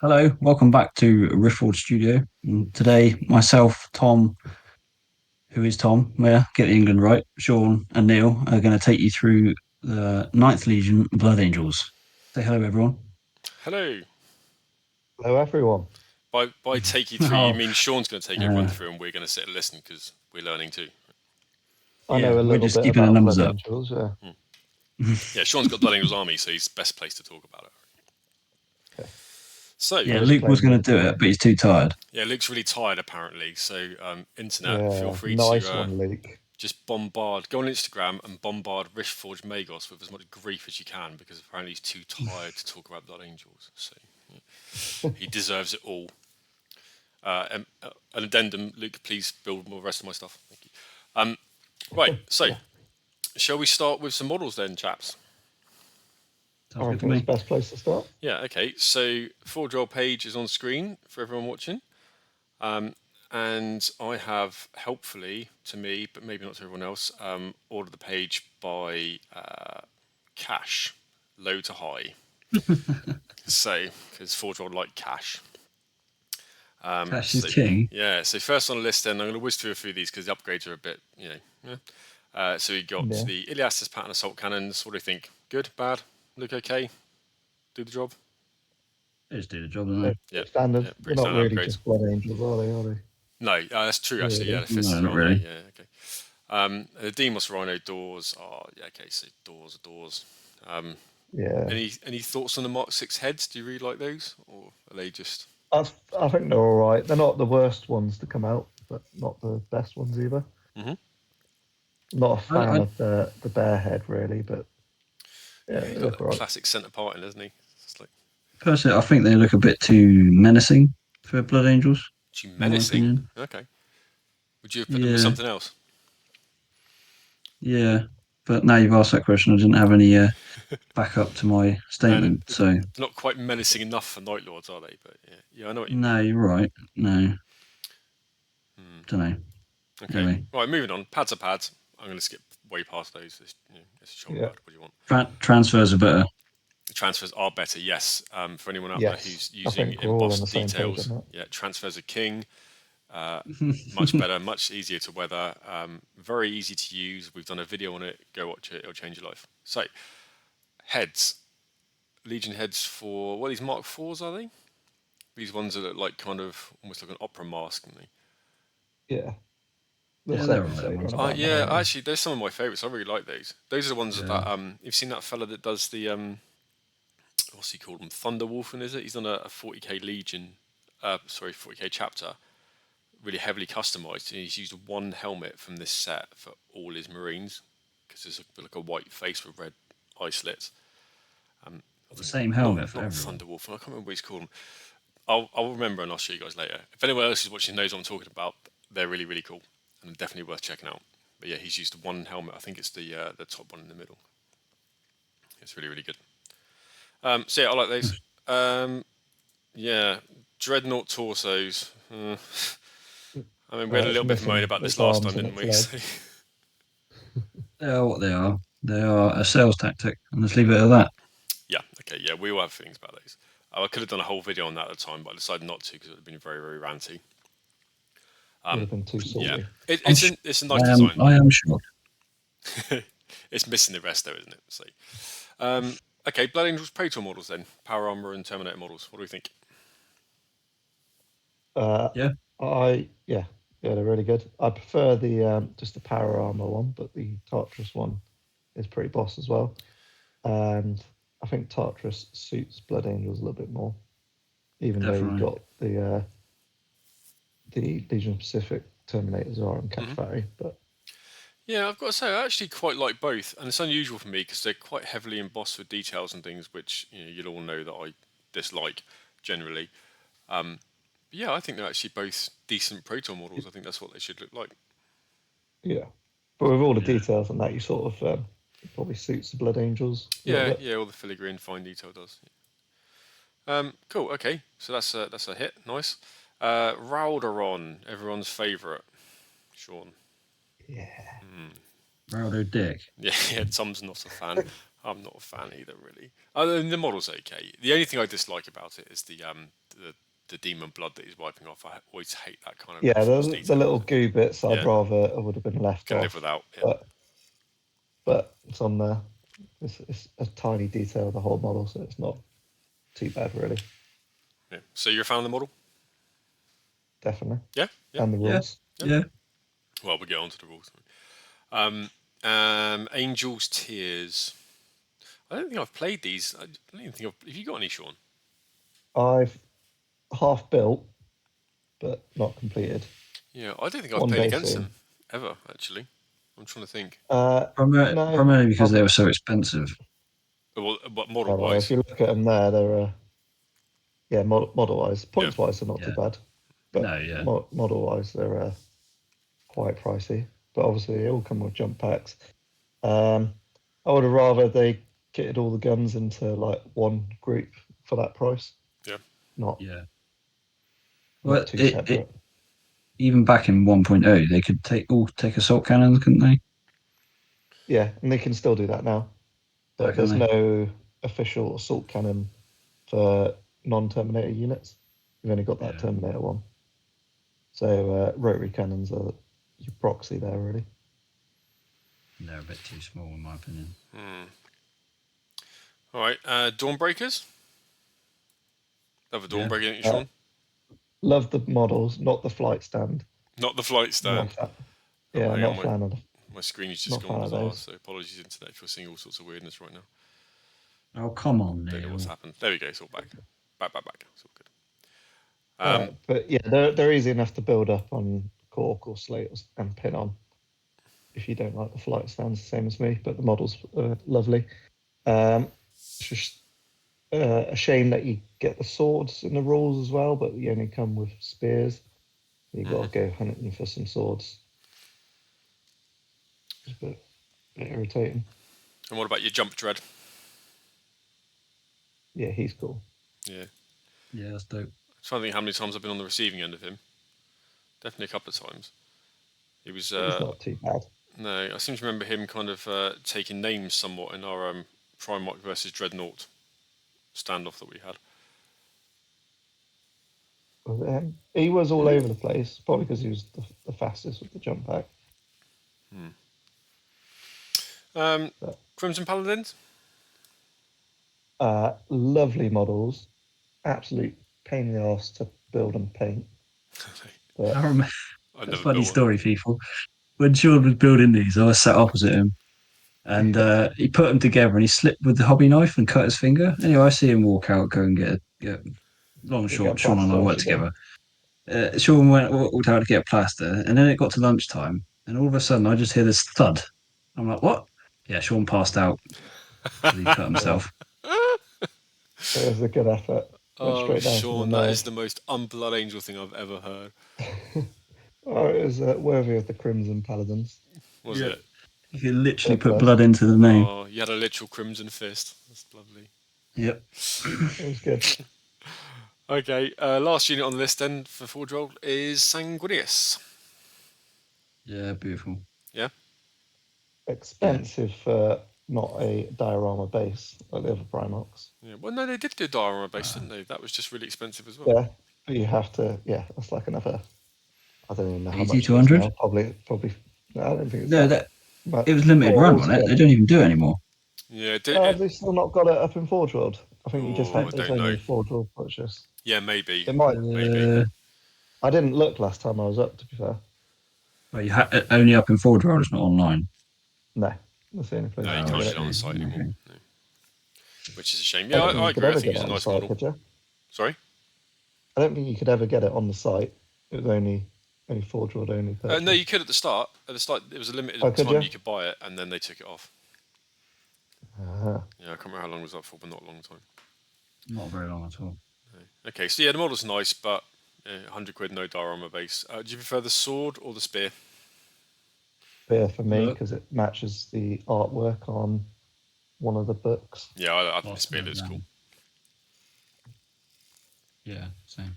Hello, welcome back to Rifford Studio. And today, myself, Tom, who is Tom, yeah, get the England right, Sean and Neil are going to take you through the Ninth Legion Blood Angels. Say hello, everyone. Hello. Hello, everyone. By take you through, you Oh, mean Sean's going to take everyone through and we're going to sit and listen because we're learning too. I yeah, know a we're little just bit keeping the about numbers Blood up. Angels. Yeah. Yeah, Sean's got Blood Angels Army, so he's best placed to talk about it. Okay. So, Yeah, Just Luke was playing going with to do it, but he's too tired. yeah, Luke's really tired apparently. So, internet, feel Yeah, free nice to one, Luke. just bombard, go on Instagram and bombard Rishforge Magos with as much grief as you can because apparently he's too tired to talk about Blood Angels. So, he deserves it all. An addendum, Luke, please build more rest of my stuff. Thank you. Right, so Yeah, shall we start with some models then, chaps? Sounds I good to reckon it's me. the best place to start. Yeah, okay. So Forge Roll page is on screen for everyone watching. And I have, helpfully to me, but maybe not to everyone else, ordered the page by cash, low to high. So, because Forge Roll like cash. Cash is So, king. yeah, so first on the list then, I'm going to whiz through a few of these because the upgrades are a bit, so we got Yeah. the Iliastus pattern assault cannons. What do you think? Good? Bad? Look okay? Do the job? They just do the job, don't They're they? Yeah, standard. yeah, They're pretty not standard really upgrades. just Blood Angels, are they? No, that's true actually. Yeah, Really? the fists No, not are on there. really. Yeah, okay. The Demos Rhino doors are okay. So doors are doors. Yeah. Any thoughts on the Mark 6 heads? Do you really like those, or are they just? I think they're all right. They're not the worst ones to come out, but not the best ones either. Mm-hmm. Not a fan I of the bear head, really, but Yeah, yeah, he's they got look that all right. classic centre part in, doesn't he? It's like personally, I think they look a bit too menacing for Blood Angels, too in my menacing. opinion. Okay. Would you have put them with Yeah, something else? yeah. But now you've asked that question, I didn't have any back up to my And statement. they're So not quite menacing enough for Night Lords, are they? But yeah, I know what you no, mean. you're right. No, don't know. Okay. Anyway, Right, moving on. Pads are pads. I'm going to skip way past those. It's a shoulder Yeah. pad. What do you want? transfers are better. The transfers are better, yes. For anyone out there Yes. who's I using think we're all on the embossed same page details, on that. yeah, transfers are king. Much better, much easier to weather, very easy to use. We've done a video on it. Go watch it; it'll change your life. So, heads, Legion heads for what are these Mark IVs are they? These ones that look like kind of almost like an opera mask, aren't they? Yeah. The Yeah, they're second all right state ones. run about now, Yeah, aren't actually, there's some of my favourites. I really like those. Those are the ones Yeah. that you've seen that fella that does the what's he called him? Thunderwolfen, is it? He's done a 40k Legion, 40k chapter, really heavily customized. And he's used one helmet from this set for all his Marines because it's like a white face with red eye slits. The same Not helmet for not everyone. Thunderwolfen. I can't remember what he's called him. I'll remember and I'll show you guys later. If anyone else is watching knows what I'm talking about, they're really really cool and definitely worth checking out. But yeah, he's used one helmet. I think it's the top one in the middle. It's really really good. So yeah, I like those. Yeah, Dreadnought torsos. I mean, we had a It's little bit of a moan missing about this its last time, arms and didn't its we? So, legs. They are what they are. They are a sales tactic, and let's leave it at that. yeah, okay, yeah, we all have feelings about those. I could have done a whole video on that at the time, but I decided not to because it would have been very, very ranty. Would have been too Yeah, salty. it's a nice I am. design. I am shocked. It's missing the rest, though, isn't it? So, okay, Blood Angels Praetor models then, Power Armor and Terminator models. What do we think? Yeah. Yeah, they're really good. I prefer the just the power armor one, but the Tartarus one is pretty boss as well. And I think Tartarus suits Blood Angels a little bit more, even though you Definitely. got the Legion Pacific Terminators are on Catch Factory, but Yeah, I've got to say, I actually quite like both, and it's unusual for me because they're quite heavily embossed with details and things, which you'll all know that I dislike generally. Yeah, I think they're actually both decent Proton models. I think that's what they should look like. yeah. But with all the Yeah. details and that, you sort of it probably suits the Blood Angels a little Yeah, bit. yeah, all the filigree and fine detail does. Cool. Okay, so that's a hit. Nice. Ralderon, everyone's favourite. Sean. Yeah. Rowdo Dick. Yeah, yeah. Tom's not a fan. I'm not a fan either, really. The model's okay. The only thing I dislike about it is the demon blood that he's wiping off. I always hate that kind of Yeah, false the detail. little goo bits I'd Yeah. rather it would have been left Can off. live without. Yeah. But it's on there. It's a tiny detail of the whole model, so it's not too bad, really. Yeah. So you're a fan of the model? Definitely. Yeah. Yeah. And the rules. Yeah. Well, we'll get on to the rules. Angel's Tears. I don't think I've played these. I don't even think Have you got any, Sean? I've half built, but not completed. Yeah, I don't think I've One played day against soon. them ever. Actually, I'm trying to think. No, Primarily because they were so expensive. Well, well, model-wise, if you look at them there, they're model-wise, points-wise, they're not too bad. But No, yeah. Model-wise, they're quite pricey. But obviously, they all come with jump packs. I would have rather they kitted all the guns into like one group for that price. Yeah. Not Well, too separate. even back in 1.0, they could take assault cannons, couldn't they? Yeah, and they can still do that now. But Can there's they? no official assault cannon for non-Terminator units. You've only got that Yeah. Terminator one. So rotary cannons are your proxy there, really. They're a bit too small, in my opinion. All right, Dawnbreakers. Love a Dawnbreaker, don't you, Sean? Love the models, not the flight stand. Not the flight stand. Yeah, hang not on, a fan of them. My screen is just Not gone fan of bizarre, those. so apologies, internet, if you're seeing all sorts of weirdness right now. Oh, come on, Don't know Neil. what's happened. There we go. It's all back. Back. It's all good. But yeah, they're easy enough to build up on cork or slate and pin on. If you don't like the flight stands, the same as me, but the models are lovely. It's just a shame that you get the swords in the rules as well, but you only come with spears. You've got to go hunting for some swords. It's a bit irritating. And what about your Jump Dread? Yeah, he's cool. Yeah. Yeah, that's dope. I'm trying to think how many times I've been on the receiving end of him. Definitely a couple of times. He was. He's not too bad. No, I seem to remember him kind of taking names somewhat in our Primarch versus Dreadnought standoff that we had. He was all over the place, probably because he was the fastest with the jump pack. Crimson Paladins? Lovely models. Absolute pain in the arse to build and paint. I remember. I A never funny built story, people. When Sean was building these, I was sat opposite him, and he put them together, and he slipped with the hobby knife and cut his finger. Anyway, I see him walk out, go and get long and short. Sean and I worked together. Sean walked out to get plaster, and then it got to lunchtime, and all of a sudden, I just hear this thud. I'm like, "What?" Yeah, Sean passed out because he cut himself. It was a good effort. Went straight down Sean, to the that nerve. is the most unblood angel thing I've ever heard. Oh, it was worthy of the Crimson Paladins. Was it? You could literally It put was. blood into the name. Oh, you had a literal crimson fist. That's lovely. Yep. It was good. Okay, last unit on the list then for Forge Roll is Sanguinius. Yeah, beautiful. Yeah? Expensive for not a diorama base like the other Primarchs. Yeah. Well, no, they did do diorama base, didn't they? That was just really expensive as well. Yeah, but you have to. Yeah, that's like another. I don't even know how 80 much. to 100? Now. Probably. No, I don't think it's No, that. it was limited run, wasn't it? They don't even do it anymore. Yeah, Have they still not got it up in Forge World? I think you just Oh, have I it's don't only know. Forge World purchase. Yeah, maybe. It might. Maybe. I didn't look last time I was up. To be fair. Well, you only up in Forge World, it's not online. No, that's the only place. No, you I can't get get it. it on the site Okay. anymore. No. Which is a shame. I Yeah, don't think I you could agree. I ever think get it's it a on the nice site, model. could you? Sorry? I don't think you could ever get it on the site. It was only Forge World only. Purchase. No, you could at the start. At the start, it was a limited could time you? you could buy it, and then they took it off. Uh-huh. Yeah, I can't remember how long it was up for, but not a long time. Not very long at all. No. Okay, so yeah, the model's nice, but 100 quid, no diorama base. Do you prefer the sword or the spear? Spear for me Look. because it matches the artwork on one of the books. Yeah, I think the spear looks cool. Yeah, same.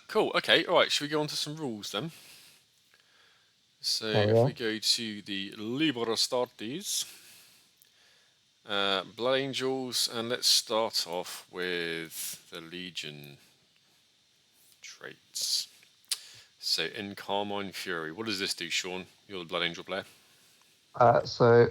Cool. Okay. All right. Should we go on to some rules then? So if we go to the Libero Astartes, Blood Angels, and let's start off with the Legion traits. So in Carmine Fury, what does this do, Sean? You're the Blood Angel player. So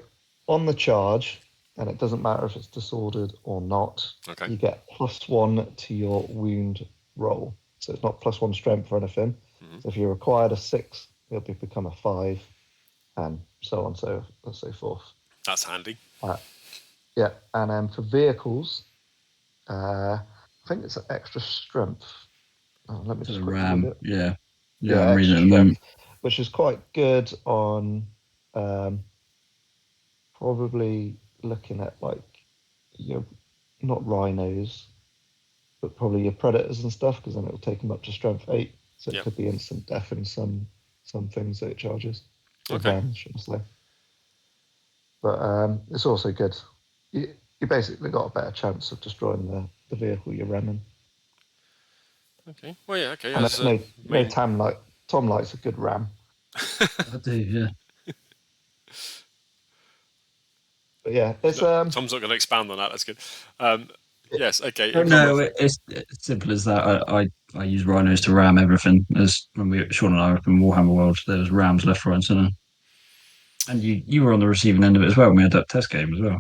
on the charge, and it doesn't matter if it's disordered or not, Okay. you get +1 to your wound roll. So it's not +1 strength or anything. So if you required a 6, it'll become a 5, and so on, so forth. That's handy. Yeah, and then for vehicles, I think it's an extra strength. Let me To just the quickly ram. read it. Yeah, I'm reading it extra at the moment. strength, which is quite good on probably looking at like your not rhinos, but probably your predators and stuff, because then it'll take them up to strength 8. So it could be instant death in some things that it charges. Okay. Rams, should I say. But it's also good. You basically got a better chance of destroying the vehicle you're ramming. Okay. Well, yeah. Okay. And Tom likes a good ram. I do, yeah. But yeah, it's Tom's not going to expand on that. That's good. Yes. Okay. No, it's simple as that. I use rhinos to ram everything. As when Sean and I were up in Warhammer World, there was rams left, right, and centre. And you were on the receiving end of it as well. When we had that test game as well.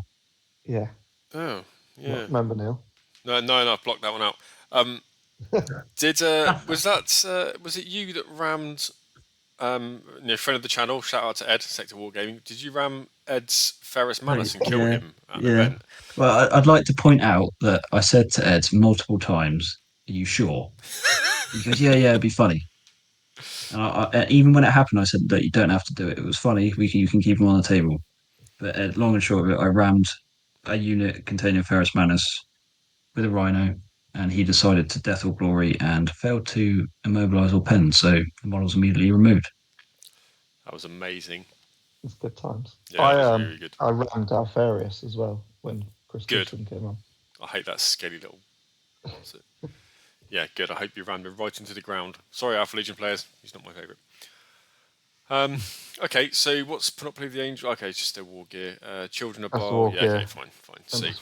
Yeah. Oh, yeah. Remember, Neil? No, I've blocked that one out. Was it you that rammed friend of the channel, shout out to Ed, Sector Wargaming. Did you ram Ed's Ferris Manus and kill him at an event? Well, I'd like to point out that I said to Ed multiple times, "Are you sure?" He goes, "Yeah, it'd be funny." And even when it happened, I said that you don't have to do it. It was funny. You can keep him on the table. But long and short of it, I rammed a unit containing Ferris Manus with a rhino, and he decided to death or glory and failed to immobilize or pen, so the model's immediately removed. That was amazing. It's good times. Yeah, that was really good. I rammed Alfarius as well when Chris Gibson came on. I hate that scaly little. Yeah, good. I hope you rammed him right into the ground. Sorry, Alpha Legion players. He's not my favourite. Okay, so what's Panoply of the Angel? Okay, it's just a war gear. Children of Baal. Yeah, okay, fine. See,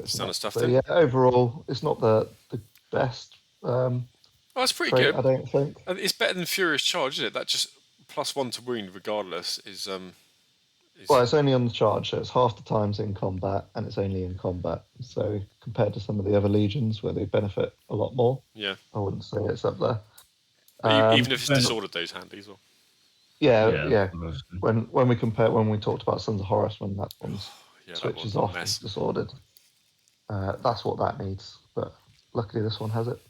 standard stuff so then. Yeah, overall, it's not the best. It's pretty trait, good. I don't think. It's better than Furious Charge, isn't it? That just +1 to wound, regardless, is. Well, it's only on the charge, so it's half the times in combat, and it's only in combat. So compared to some of the other legions where they benefit a lot more, I wouldn't say it's up there. Even if it's disordered, those handy as well. Yeah. When we talked about Sons of Horus, when that one switches off as disordered, that's what that needs. But luckily, this one has it.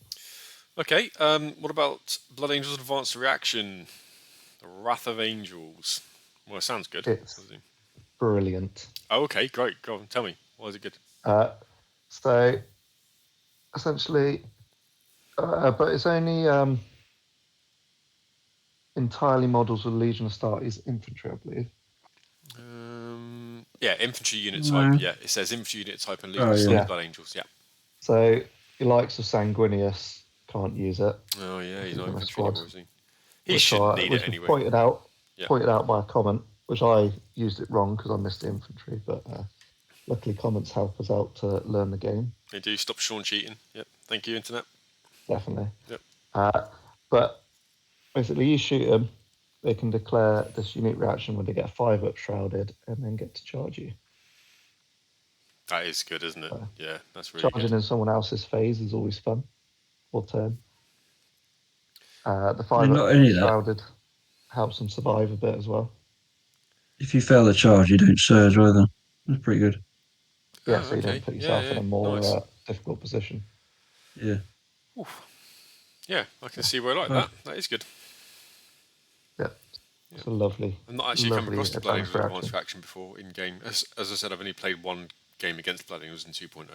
Okay. What about Blood Angels Advanced Reaction? The Wrath of Angels. Well, it sounds good. It's brilliant. Oh, okay, great. Go on, tell me. Why is it good? So essentially, but it's only entirely models with Legion of Astartes infantry, I believe. Infantry unit type. Yeah, it says infantry unit type and Legion of Astartes Blood Angels. Yeah. So your likes of Sanguinius can't use it. Oh yeah, he's not infantry anymore, is he? He shouldn't need it anyway. Pointed out by a comment, which I used it wrong because I missed the infantry, but luckily comments help us out to learn the game. They do. Stop Sean cheating. Yep. Thank you, internet. Definitely. Yep. But basically, you shoot them, they can declare this unique reaction when they get 5 up shrouded and then get to charge you. That is good, isn't it? Yeah, that's really charging in someone else's phase is always fun. Or turn. The 5 up shrouded helps them survive a bit as well. If you fail the charge, you don't surge either. That's pretty good. Yeah, so you don't put yourself in a more difficult position. Yeah. Oof. Yeah, I can see why I like that. That is good. Yeah, it's a lovely. I've not actually come across the Blood Angels Advanced Reaction before in game. As I said, I've only played one game against Blood Angels in 2.0,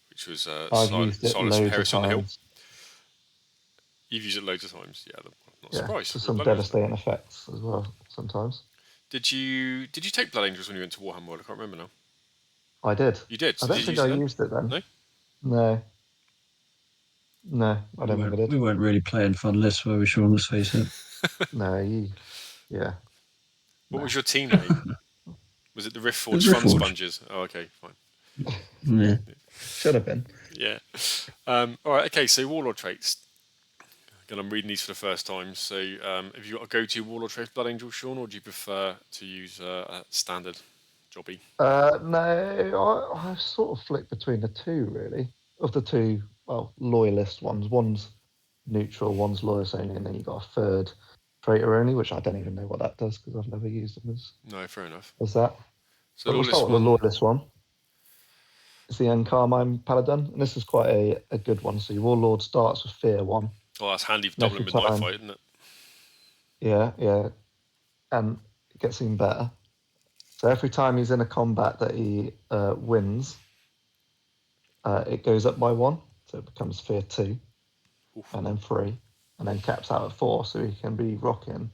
which was Silence of Heresy on the Hill. You've used it loads of times. Yeah, I'm not surprised. For some devastating effects as well sometimes. Did you take Blood Angels when you went to Warhammer World? I can't remember now. I did. You did? I don't think I used it then. No, I don't think I did. We weren't really playing fun lists, were we, Sean? Let's face it. No, yeah. What was your team name? Was it the Rift It was Forge Fun Riftforge. Sponges? Oh, okay, fine. Yeah. Should have been. Yeah. All right. Okay. So Warlord traits. Again, I'm reading these for the first time. So, have you got a go-to Warlord trait, Blood Angel, Sean, or do you prefer to use a standard jobby? No, I sort of flick between the two, really. Of the two, well, loyalist ones. One's neutral, one's loyalist only, and then you got a third traitor only, which I don't even know what that does because I've never used them No, fair enough. as that. So But we'll Loyalist start with the one. loyalist one. It's the Encarmine Paladin, and this is quite a good one. So your Warlord starts with Fear 1. Oh, that's handy for And doubling every with knife time, fight, isn't it? yeah, and it gets even better. So every time he's in a combat that he wins, it goes up by 1, so it becomes Fear 2, Oof. and then 3, and then caps out at 4, so he can be rocking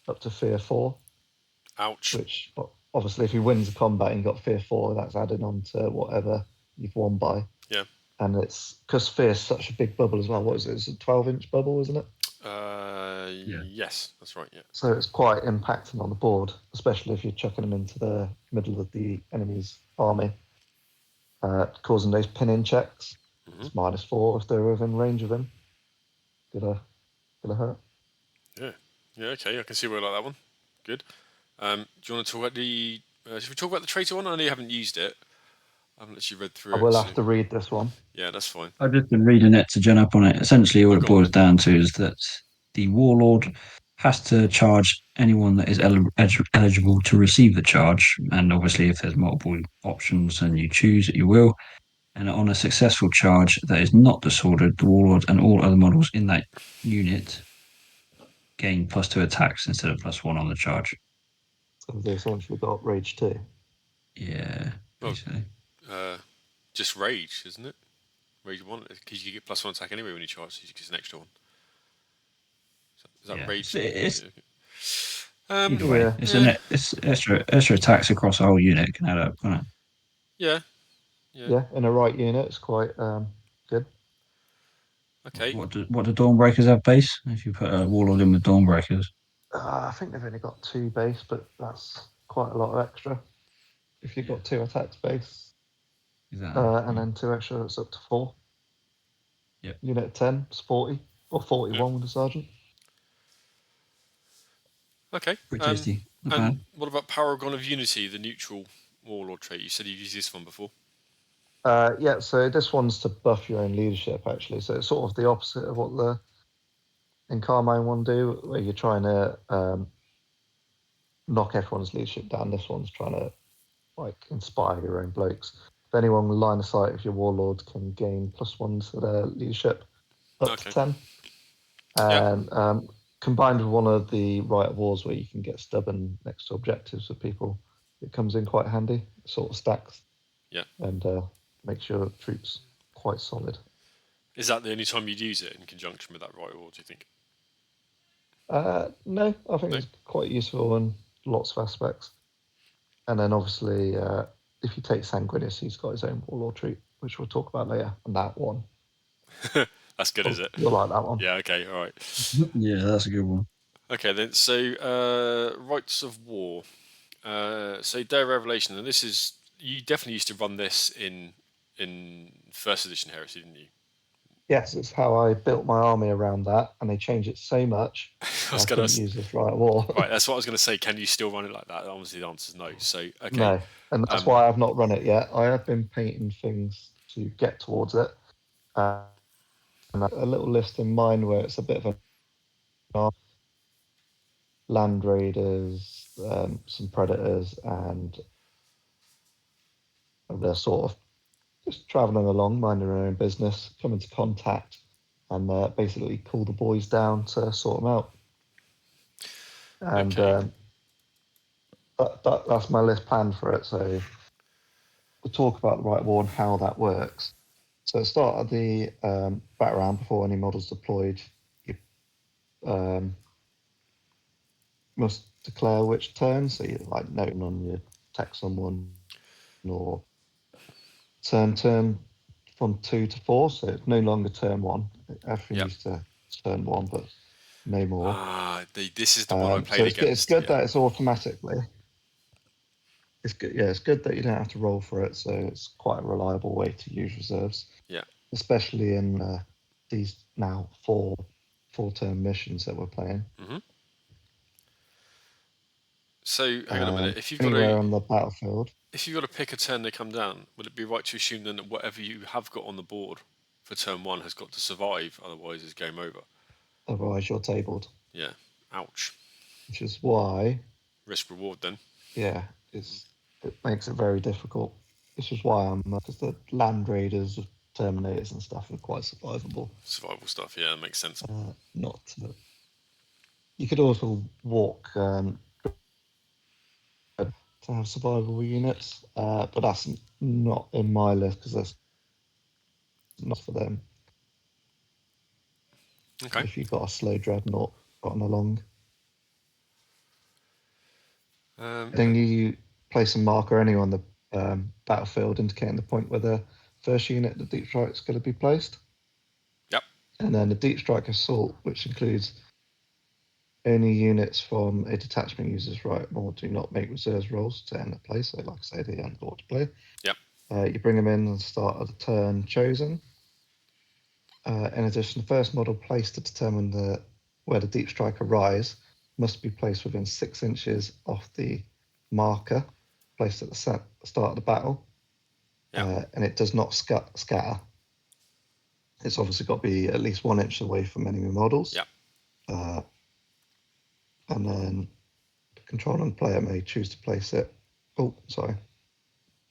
up to Fear 4, Ouch. which obviously if he wins a combat and got Fear 4, that's added on to whatever you've won by. Yeah. And it's because Fear's such a big bubble as well. What is it? It's a 12-inch bubble, isn't it? Yeah. Yes, that's right. Yeah. So it's quite impacting on the board, especially if you're chucking them into the middle of the enemy's army, causing those pin-in checks. Mhm. It's -4 if they're within range of him. Gonna hurt. Yeah. Yeah. Okay, I can see where I like that one. Good. Do you want to talk about the? Should we talk about the traitor one? I know you haven't used it. I haven't actually read I through will it. have So to read this one. yeah, that's fine. I've just been reading it to gen up on it. Essentially, all Oh, it go on. boils down to is that the warlord has to charge anyone that is eligible to receive the charge. And obviously, if there's multiple options and you choose it, you will. And on a successful charge that is not disordered, the warlord and all other models in that unit gain +2 attacks instead of +1 on the charge. So they essentially got Rage 2. Yeah, Well, basically. just rage, isn't it? Rage 1, because you get +1 attack anyway when you charge, so you get an extra one. Is that Yeah, rage? it's Yeah, okay. either way. Yeah. It's extra attacks across the whole unit can add up, can't it? Yeah. Yeah, in a right unit, it's quite good. Okay. What do Dawnbreakers have base? If you put a warlord in with Dawnbreakers, I think they've only got 2 base, but that's quite a lot of extra. If you've got 2 attacks base, exactly. and then 2 extra, that's up to 4. Yep. Unit 10 is 40, or 41 with the sergeant. Okay. Pretty tasty. Not And bad. what about Paragon of Unity, the neutral warlord trait? You said you've used this one before. Yeah, so this one's to buff your own leadership, actually. So it's sort of the opposite of what the Encarmine one do, where you're trying to knock everyone's leadership down. This one's trying to like inspire your own blokes. If anyone with line of sight of your warlord can gain +1 to their leadership up to 10. And combined with one of the Riot Wars where you can get stubborn next to objectives for people, it comes in quite handy. It sort of stacks. Yeah. And makes your troops quite solid. Is that the only time you'd use it in conjunction with that right war, do you think? No, I think No? it's quite useful in lots of aspects. And then obviously, if you take Sanguinius, he's got his own warlord treat, which we'll talk about later. And that one, That's good, is it? you'll like that one. Yeah, okay, all right. Yeah, that's a good one. Okay, then, so Rights of War. So Day of Revelation, and this is, you definitely used to run this in first edition Heresy, didn't you? Yes, it's how I built my army around that, and they changed it so much. I was I gonna couldn't use this Riot War. Right, that's what I was going to say. Can you still run it like that? Obviously, the answer is no. So, okay. No, and that's why I've not run it yet. I have been painting things to get towards it. And a little list in mind where it's a bit of a land raiders, some predators, and they're sort of just traveling along, minding their own business, come into contact, and basically call the boys down to sort them out. And Okay. that's my list planned for it. So we'll talk about the Right War and how that works. So at the start of the battle round, before any models deployed, you must declare which turn. So you're like noting on your attack someone or turn from 2 to 4. So it's no longer turn 1. Everything Yep. used to turn 1, but no more. This is the one I played so it's against. good that it's automatically. It's good. Yeah, it's good that you don't have to roll for it, so it's quite a reliable way to use reserves. Yeah. Especially in these now four-turn missions that we're playing. Mm-hmm. So hang on a minute. If you've Anywhere on the battlefield, got to pick a turn they come down, would it be right to assume then that whatever you have got on the board for turn 1 has got to survive? Otherwise, it's game over. otherwise you're tabled. Yeah. Ouch. Which is why, Risk reward then. yeah, it makes it very difficult. This is why because the land raiders, terminators, and stuff are quite survivable. Survival stuff. Yeah, that makes sense. You could also walk to have survivable units, but that's not in my list because that's not for them. Okay. If you've got a slow dreadnought gotten along, then you place a marker anywhere on the battlefield indicating the point where the first unit, the deep strike, is going to be placed. Yep. And then the deep strike assault, which includes any units from a detachment user's right or do not make reserves rolls to end the play. So, like I say, they end the order play. Yep. You bring them in and start at the turn chosen. In addition, the first model placed to determine where the deep strike arrives must be placed within 6 inches of the marker placed at the start of the battle. Yep. And it does not scatter. It's obviously got to be at least 1 inch away from enemy models. Yep. And then the controlling player may choose to place it.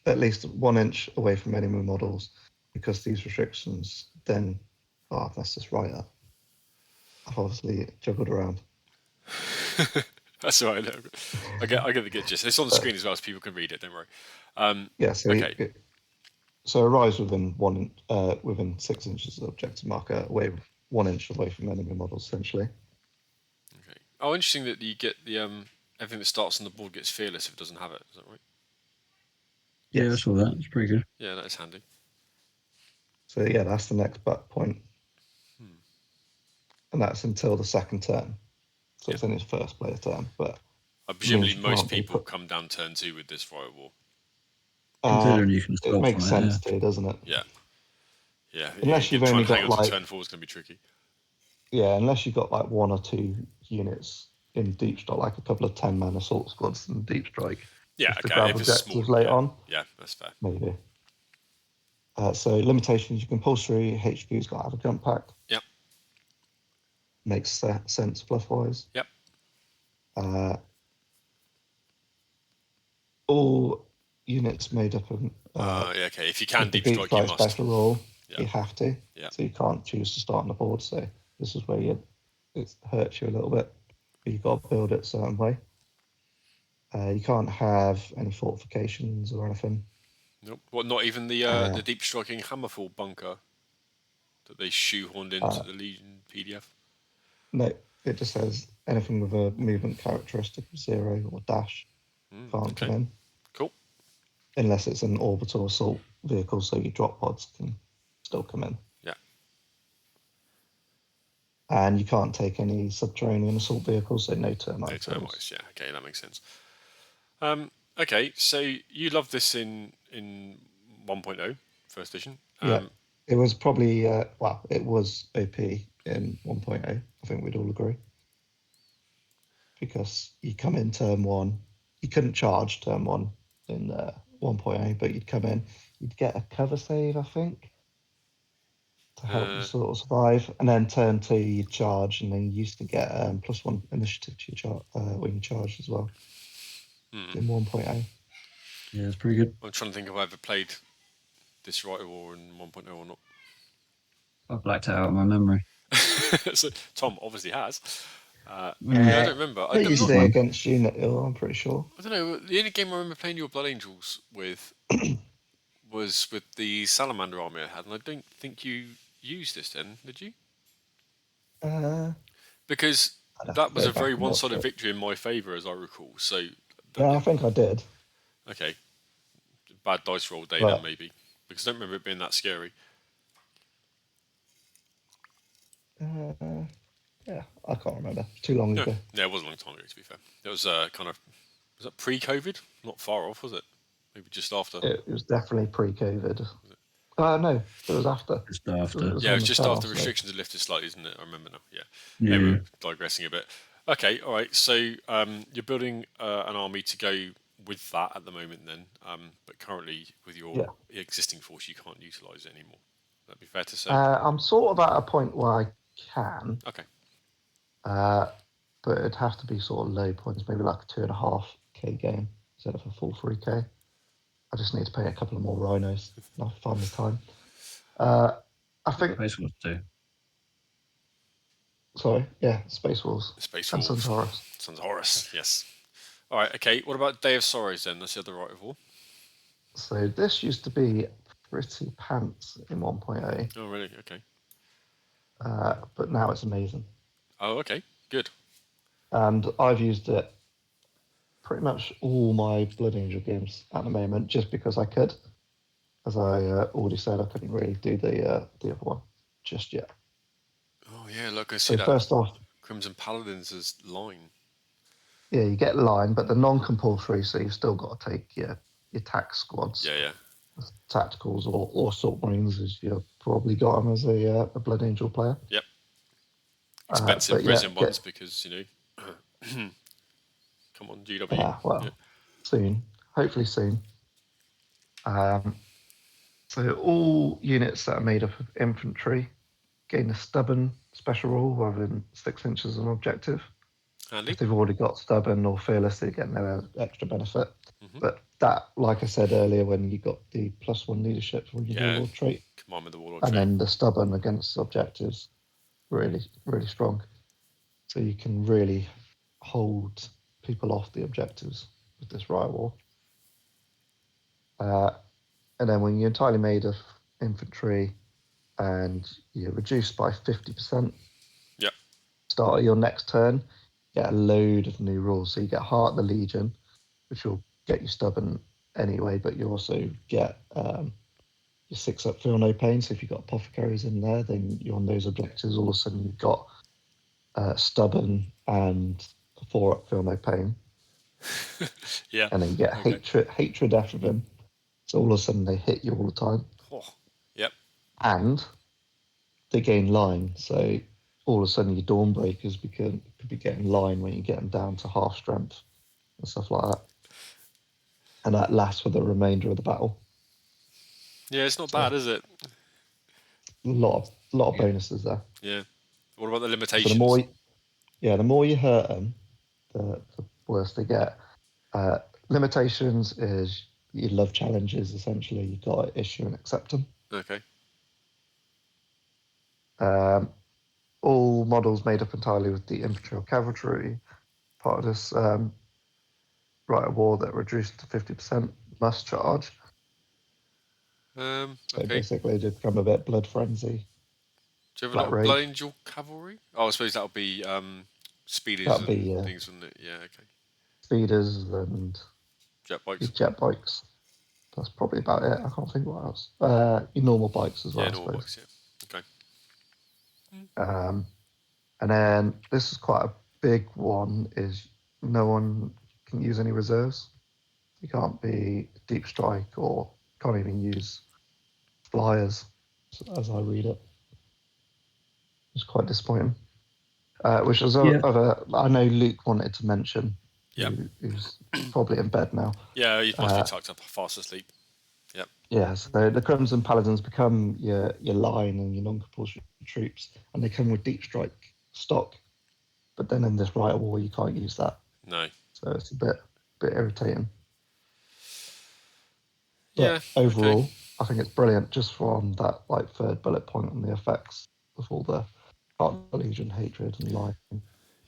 At least 1 inch away from enemy models, because these restrictions then. Oh, that's just right. I've obviously juggled around. That's all right. I get the good gist. It's on the screen as well, so people can read it. Don't worry. Yeah. So okay. So arrives within 6 inches of the objective marker, 1 inch away from enemy models, essentially. Okay. Oh, interesting that you get the everything that starts on the board gets fearless if it doesn't have it. Is that right? Yeah, I saw that. It's pretty good. Yeah, that is handy. So yeah, that's the next back point. And that's until the second turn. So it's in his first player turn. But presumably most people come down turn 2 with this Riot War. Considering you can it makes sense to, doesn't it? Yeah. Yeah. Unless you've only got like turn 4 is going to be tricky. Yeah, unless you've got like 1 or 2 units in deep strike, like a couple of 10-man assault squads in deep strike. Yeah, to grab objectives later on. Yeah, that's fair. Maybe. So limitations: you can compulsory HQ's got to have a jump pack. Yep. Makes sense fluff-wise. Yep. All units made up of. Yeah, okay. If you can deep strike, you must. Special roll, yep. You have to. Yeah. So you can't choose to start on the board. So this is where it hurts you a little bit. But you've got to build it a certain way. You can't have any fortifications or anything. Nope. What? Not even the deep striking Hammerfall bunker that they shoehorned into the Legion PDF. No, it just says anything with a movement characteristic of 0 or dash can't come in. Cool. Unless it's an orbital assault vehicle, so your drop pods can still come in. Yeah. And you can't take any subterranean assault vehicles, so no termites. No termites, yeah. Okay, that makes sense. Okay, so you love this in 1.0, first edition. Yeah, it was probably, it was OP in 1.0. I think we'd all agree. Because you come in turn 1, you couldn't charge turn 1 in 1.0, but you'd come in, you'd get a cover save, I think, to help you sort of survive. And then turn 2, you'd charge, and then you used to get +1 initiative to your when you charged as well. In 1.0. Yeah, it's pretty good. I'm trying to think if I ever played this Riot War in 1.0 or not. I blacked it out of my memory. So Tom obviously has. Yeah, I don't remember. I used to stay against Unit Ill, I'm pretty sure. I don't know. The only game I remember playing your Blood Angels with was with the Salamander army I had, and I don't think you used this then, did you? Because that was a very one-sided victory in my favour, as I recall. So. Yeah, I think I did. Okay. Bad dice roll day then, maybe. Because I don't remember it being that scary. Yeah, I can't remember. Too long ago. Yeah, it was a long time ago, to be fair. It was kind of Was that pre-COVID? Not far off, was it? Maybe just after. It was definitely pre-COVID. No, it was after. Just It after. was Yeah, it on was the just turn after off, so. restrictions had lifted slightly, isn't it? I remember now. Yeah. Maybe Yeah. we're digressing a bit. Okay, all right. So you're building an army to go with that at the moment, then. But currently, with your existing force, you can't utilise it anymore. That'd be fair to say. I'm sort of at a point where I can. Okay. But it'd have to be sort of low points, maybe like a 2.5k game instead of a full 3k. I just need to pay a couple of more rhinos. I'll find the time. I think. Space Wars 2. Sorry, yeah, Space Wars. Space and Wolf. Sons of Horus. Sons of Horus, yes. All right, okay. What about Day of Sorrows then? That's the other right of war. So this used to be pretty pants in 1.0. Oh, really? Okay. But now it's amazing. Oh, okay. Good. And I've used it pretty much all my Blood Angel games at the moment, just because I could. As I already said, I couldn't really do the other one just yet. Oh, yeah, look, I see So that. first off, Crimson Paladins as line. yeah, you get line, but the non-compulsory, so you've still got to take your tax squads, Yeah. tacticals, or Salt Marines, as you've probably got them as a Blood Angel player. Yep. Expensive but resin ones because, come on, GW. Soon. Hopefully soon. So all units that are made up of infantry gain a stubborn special rule rather than 6 inches of an objective. Handy. If they've already got stubborn or fearless, they get no extra benefit. Mm-hmm. But that, like I said earlier, when you got the +1 leadership when you do Warlord trait, Command with the Warlord and trait. then the stubborn against objectives, really, really strong. So you can really hold people off the objectives with this riot war. And then when you're entirely made of infantry and you're reduced by 50%, start of your next turn, you get a load of new rules. So you get Heart of the Legion, which will get you stubborn anyway, but you also get your 6-up Feel No Pain. So if you've got apothecaries in there, then you're on those objectives. All of a sudden you've got stubborn and 4-up Feel No Pain. Yeah. And then you get hatred after them. So all of a sudden they hit you all the time. Oh. Yep. And they gain line. So all of a sudden your Dawnbreakers could be getting line when you get them down to half strength and stuff like that. And that lasts for the remainder of the battle. Yeah, it's not bad, is it? A lot of bonuses there. Yeah. What about the limitations? So the more you hurt them, the worse they get. Limitations is you love challenges, essentially. You've got to issue and accept them. Okay. All models made up entirely with the infantry or cavalry part of this right of war that reduced to 50% must charge. So basically they become a bit blood frenzy. Do you have a little Blood Angel cavalry? Oh, I suppose that'll be speeders and things, wouldn't it? Yeah, okay. Speeders and jet bikes. That's probably about it. I can't think what else. Your normal bikes as well. Yeah, normal bikes, yeah. Okay. And then this is quite a big one, is no one can use any reserves. You can't be deep strike or can't even use flyers, as I read it. It's quite disappointing. Which is I know Luke wanted to mention. Yeah. Who's probably in bed now. Yeah, he's possibly tucked up fast asleep. Yep. Yeah, so the Crimson Paladins become your line and your non-compulsory troops, and they come with deep strike stock. But then in this riot war, you can't use that. No. So it's a bit irritating. But overall, I think it's brilliant just from that third bullet point on the effects of all the Heart of the Legion, hatred, and line.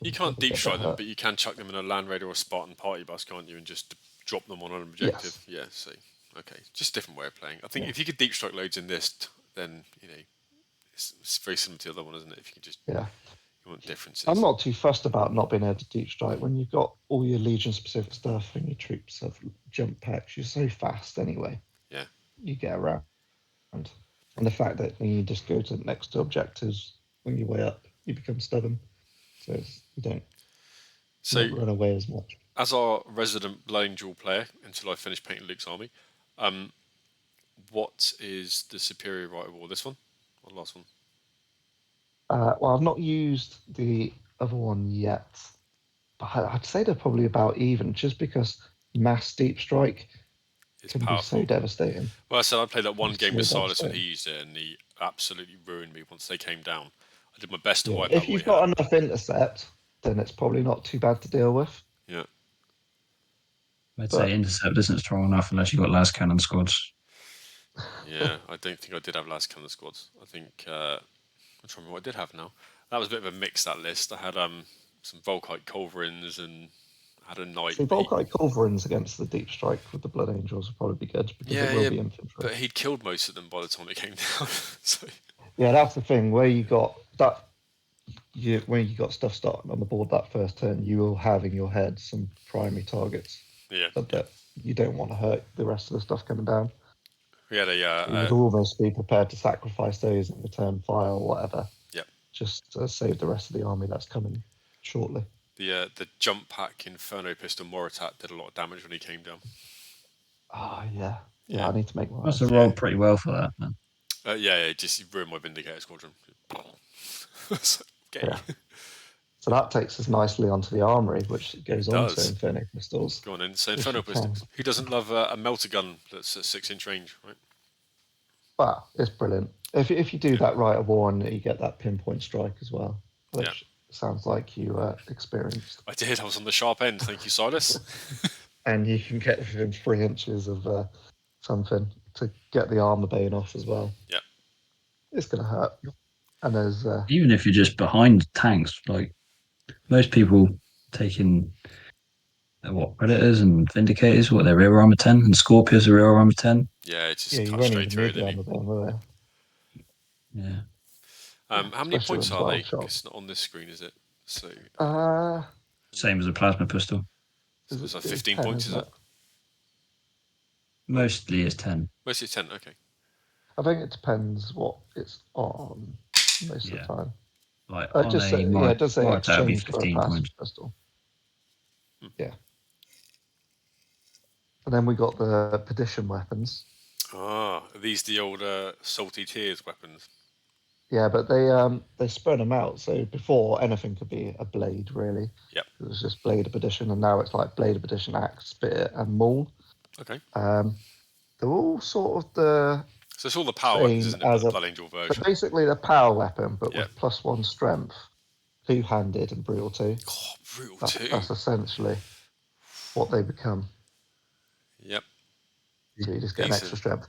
You can't deep strike them, but you can chuck them in a Land Raider or a Spartan party bus, can't you, and just drop them on an objective? Yes. Yeah, so, okay. Just a different way of playing. I think if you could deep strike loads in this, then, it's very similar to the other one, isn't it? If you could just... Yeah. You want differences. I'm not too fussed about not being able to deep strike. When you've got all your Legion-specific stuff and your troops have jump packs, you're so fast anyway. Yeah. You get around. And the fact that when you just go to next to objectives, when you way up, you become stubborn. So you don't run away as much. as our resident Blood Angel player until I finish painting Luke's army, what is the superior Rite of War? This one or the last one? Well, I've not used the other one yet, but I'd say they're probably about even, just because mass deep strike It's can powerful. be so devastating. Well, I said I played that one It's game so with Silas when devastating. he used it, and he absolutely ruined me once they came down. I did my best to Yeah. wipe If out what you've he got had. enough intercept, then it's probably not too bad to deal with. Yeah. I'd But- say intercept isn't strong enough unless you've got las cannon squads. Yeah, I don't think I did have last cannon squads. I think I'm trying to remember what I did have now. That was a bit of a mix, that list. I had some Volkite Culverins and I had a Knight. See, Volkite Culverins against the deep strike with the Blood Angels would probably be good, because it will be infantry. But he'd killed most of them by the time it came down. So Yeah, that's the thing. Where you got that, when you got stuff starting on the board that first turn, you will have in your head some primary targets, yeah, but that you don't want to hurt the rest of the stuff coming down. we had You would almost be prepared to sacrifice those in return fire or whatever. Yep. Just to save the rest of the army that's coming shortly. the jump pack Inferno Pistol Moritat did a lot of damage when he came down. Oh yeah. I need to make one. Must have rolled pretty well for that, man. Just ruined my Vindicator Squadron. So, okay. Yeah. So that takes us nicely onto the Armory, which goes on to does. Inferno Pistols. Go on then. So If Inferno you can. Pistols. Who doesn't love a melter gun that's at 6-inch range, right? Wow, it's brilliant. If you do that Rite of War and you get that pinpoint strike as well, which sounds like you experienced. I did. I was on the sharp end. Thank you, Silas. And you can get within 3 inches of something to get the armor bane off as well. Yeah. It's going to hurt. And there's Even if you're just behind tanks, like most people taking Predators and Vindicators, their rear armor 10, and Scorpios are rear armor 10. Yeah, it's just you cut won't straight even through, need the didn't armor he? bane, will they? Yeah. How many Especially points with are they? 12 shots. It's not on this screen, is it? So Same as a plasma pistol. it's like 15 points, is it? Mostly is 10. Mostly it's 10, okay. I think it depends what it's on most of the time. Like It does say that'd be exchange for a 15 plasma points. pistol. Yeah. And then we got the Perdition weapons. Are these the old Salty Tears weapons? Yeah, but they spread them out. So before, anything could be a blade, really. Yep. It was just Blade of Perdition, and now it's like Blade of Perdition, Axe, Spear, and Maul. Okay. They're all sort of the So it's all the power weapons, isn't it? as The a- Blood Angel but version. basically the power weapon, but Yep. with +1 strength, 2-handed, and brutal 2. Oh, brutal That's, too. that's essentially what they become. Yep. So you just get an Decent. extra strength.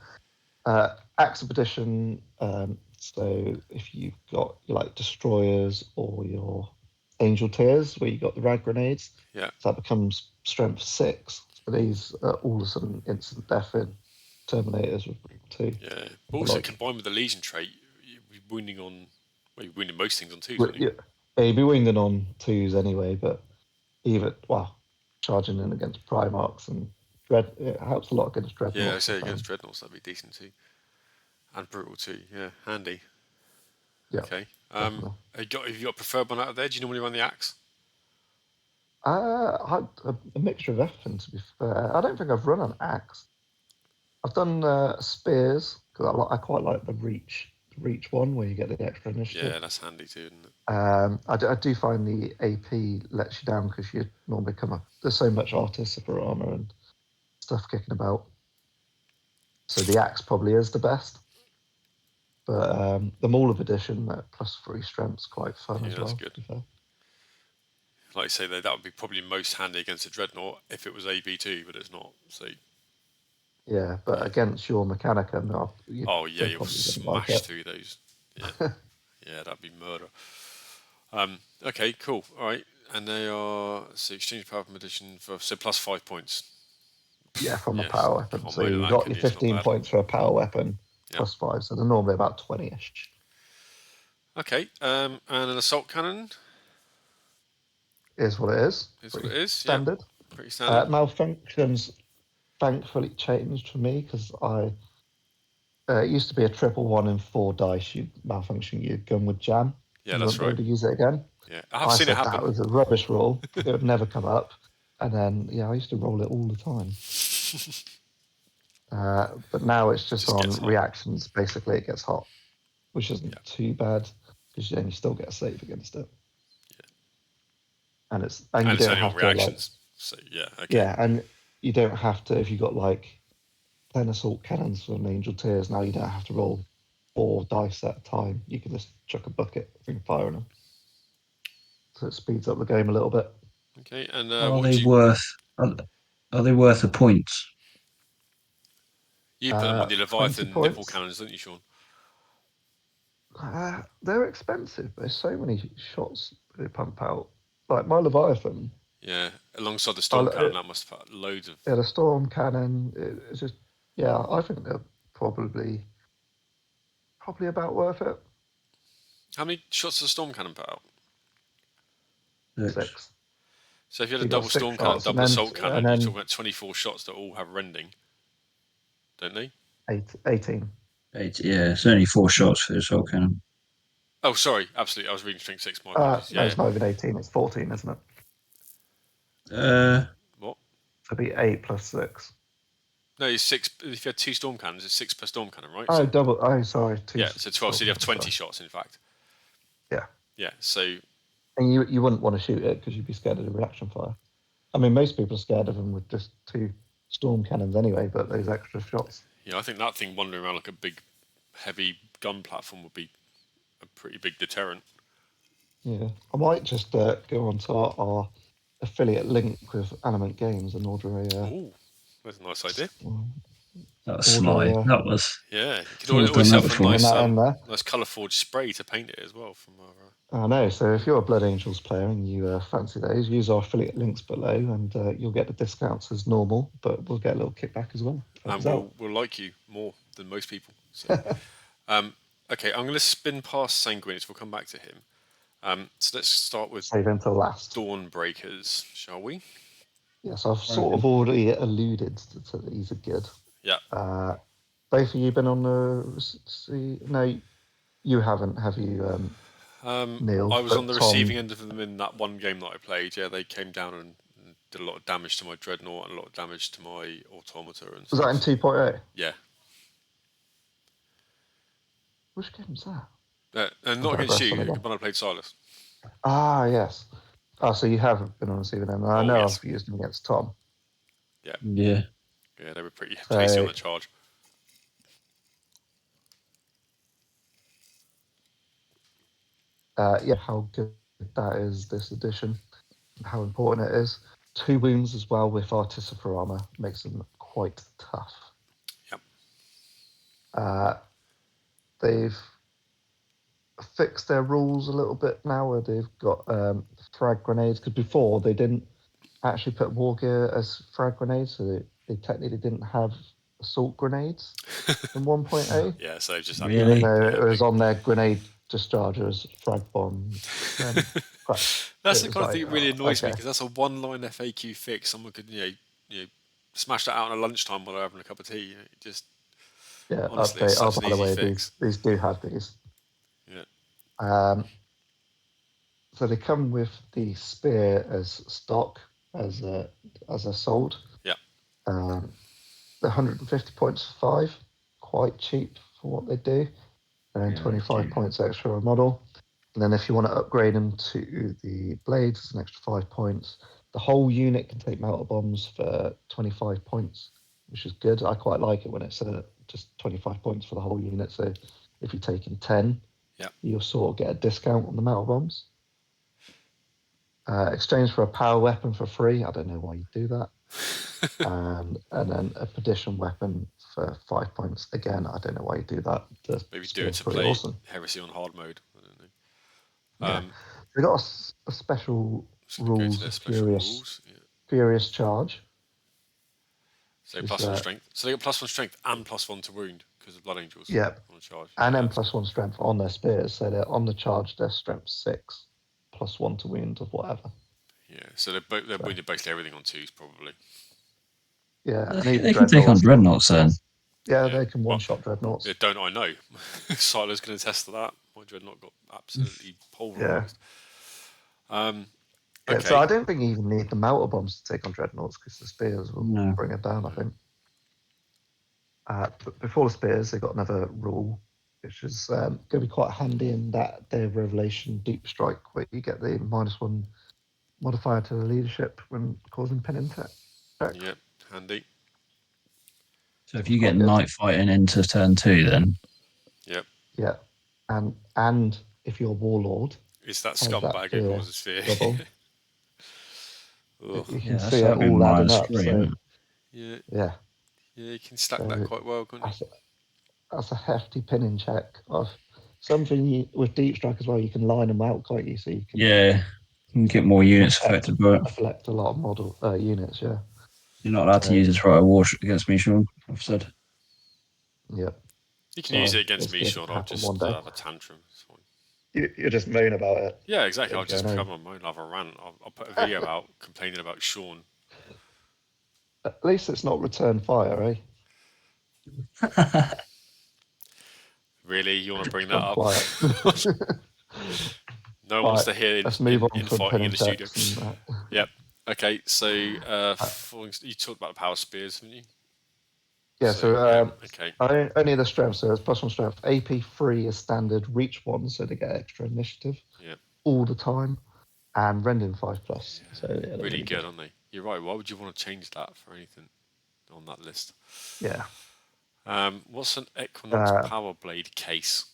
Axe of Perdition. So if you've got your like destroyers or your angel tears, where you got the rag grenades, Yeah. that becomes strength 6. So these are all of a sudden instant death in Terminators with brutal 2. Yeah. But also Like- combined with the Legion trait, you're wounding on. Well, you're wounding most things on 2s, Well, aren't you? yeah, you'd be winging on 2s anyway, but charging in against Primarchs and Dread, it helps a lot against Dreadnoughts. Yeah, I say against Dreadnoughts, that'd be decent too. And brutal too, yeah, handy. Yeah, Okay. definitely. Have you got a preferred one out of there? Do you normally run the axe? A mixture of everything, to be fair. I don't think I've run an axe. I've done spears, because I quite like the reach one, where you get the extra initiative. Yeah, that's handy too, isn't it? I do find the AP lets you down, because you normally come up. There's so much Artificer armor and stuff kicking about. So the axe probably is the best. But the Maul of Edition, that +3 strength's quite fun Yeah, as well. that's good. to be fair. Like I say, that would be probably most handy against a Dreadnought if it was AB2, but it's not. So, Yeah, but against your Mechanica, no. you'll probably wouldn't smash like it. through those. Yeah, yeah, that'd be murder. Okay, cool. All right, and they are exchange power from edition for +5 points. Yeah, from Yes, a power weapon. can't So moan at you that, got can your you? It's not 15 bad. points for a power weapon, Yep. +5. So they're normally about 20-ish. Okay, and an assault cannon Is what it is. is what Pretty it is. standard. Yeah, pretty standard. Malfunctions thankfully changed for me, because it used to be a 1-1 and 4 dice. You'd malfunction your gun with jam. Yeah, You that's wouldn't be able right. to use it again. Yeah, I have seen said it happen. that was a rubbish rule. It would never come up. And then, I used to roll it all the time. But now it's just on gets hot. reactions. Basically, it gets hot, which isn't too bad because then you still get a save against it. And it's you only don't on have reactions. So okay. and you don't have to if you got like 10 assault cannons from Angel Tears. Now you don't have to roll 4 dice at a time. You can just chuck a bucket and fire on them. So it speeds up the game a little bit. Okay, and Are they worth? Are they worth a point? You put them on the 20 Leviathan nipple points. cannons, don't you, Sean? They're expensive. There's so many shots they pump out. Like my Leviathan. Yeah, alongside the storm cannon, that must have loads of. Yeah, the storm cannon. It's just, I think they're probably about worth it. How many shots does the storm cannon put out? 6. So if you had a double storm cannon, double assault cannon, you're talking about 24 shots that all have rending, don't they? 18. 8, yeah, it's only 4 shots for the assault cannon. Oh, sorry, absolutely. I was reading string 6. My apologies. No, it's not even 18. It's 14, isn't it? What? It'd be 8 plus 6. No, it's 6. If you had 2 storm cannons, it's 6 per storm cannon, right? Oh, double. Oh, sorry. 2. Yeah, so 12. So you have 20 shots, in fact. Yeah. Yeah. So. And you wouldn't want to shoot it because you'd be scared of the reaction fire. I mean, most people are scared of them with just 2 storm cannons anyway, but those extra shots. Yeah, I think that thing wandering around like a big, heavy gun platform would be a pretty big deterrent. Yeah, I might just go onto our affiliate link with Animate Games and order a. Ooh, that's a nice idea. That was sly. That was. Yeah, you could order yourself a nice colour forged spray to paint it as well from our. I know. So if you're a Blood Angels player and you fancy those, use our affiliate links below, and you'll get the discounts as normal, but we'll get a little kickback as well. And we'll like you more than most people. So. Okay, I'm going to spin past Sanguinius. We'll come back to him. So let's start with save until last. Dawnbreakers, shall we? Yes, I've sort of already alluded to these are good. Yeah. Both of you been on the? No, you haven't, have you? Neil, I was on the receiving end of them in that one game that I played. Yeah, they came down and did a lot of damage to my Dreadnought and a lot of damage to my Automata. And was that in 2.0? Yeah. Which game was that? Not against you, when I played Silas. Ah, yes. Oh, so you have been on receiving end. I know I've used them against Tom. Yeah. Yeah. Yeah, they were pretty tasty on the charge. How good that is this edition, how important it is. 2 wounds as well with Artificer armor makes them quite tough. Yep. They've fixed their rules a little bit now where they've got frag grenades, because before they didn't actually put war gear as frag grenades, so they technically didn't have assault grenades in 1.0. Yeah, so just really? It was on their grenade dischargers, frag bombs. That's the kind of thing that really annoys me, because that's a one-line FAQ fix. Someone could, smash that out on a lunchtime while they're having a cup of tea. Honestly, update. By the way, these do have these. Yeah. So they come with the spear as stock, as a sword. Yeah. 150 points for 5, quite cheap for what they do. And then 25 points extra a model. And then if you want to upgrade them to the blades, it's an extra 5 points. The whole unit can take melter bombs for 25 points, which is good. I quite like it when it's just 25 points for the whole unit. So if you're taking 10, you'll sort of get a discount on the melter bombs. Exchange for a power weapon for free. I don't know why you do that. And then a perdition weapon for 5 points. Again, I don't know why you do that. Maybe do it to play Heresy on hard mode. I don't know. They got a special rules, furious charge. So +1 strength. So they got +1 strength and +1 to wound because of Blood Angels. Yeah. On charge. And then +1 strength on their spears. So they're on the charge, their strength 6, +1 to wound of whatever. Yeah, so they're wounded basically everything on 2s probably. Yeah, they can take on Dreadnoughts then. Yeah, they can one-shot Dreadnoughts. Yeah, don't I know? Silo's going to attest to that. My Dreadnought got absolutely pulverised. Yeah. Yeah, Okay. so I don't think you even need the melter bombs to take on dreadnoughts because the spears will No. bring it down, I think. But before the spears, they got another rule, which is going to be quite handy in that Day of Revelation Deep Strike, where you get the -1 modifier to the leadership when causing pin check. Yep, handy. So if It's you get quite good. night fighting into turn 2, then Yep. Yeah, and if you're Warlord, Is that has that scumbag who fear causes fear? double. Ugh. You yeah, can that's see it like being all adding minus up. 3, So isn't it? Yeah, yeah, yeah, you can stack so that quite well, can't you? that's a hefty pinning check of something with Deep Strike as well. You can line them out, can't you? So you can Yeah, you can get more units affect, affected by it. affect a lot of model units. Yeah. You're not allowed to So use this right of war against me, Sean. I've said. yeah. You can use Sorry, it against it's me, going Sean. to I'll happen just one day. have a tantrum. It's fine. You just moan about it. Yeah, exactly. I'll It's just going come home. on mine. I'll have a rant. I'll put a video out complaining about Sean. At least it's not return fire, eh? Really, you want to bring that Gone up? quiet. No one wants to Right, hear let's move on from infighting in pinning the studio. checks. And, Yep. Okay, so you talked about the power spears, haven't you? yeah, so okay. only the strength, so it's +1 strength. AP 3 is standard, reach 1, so they get extra initiative Yep. all the time, and rending 5+. So yeah, they're Really good, aren't they? You're right. Why would you want to change that for anything on that list? Yeah. What's an Equinox Power Blade case?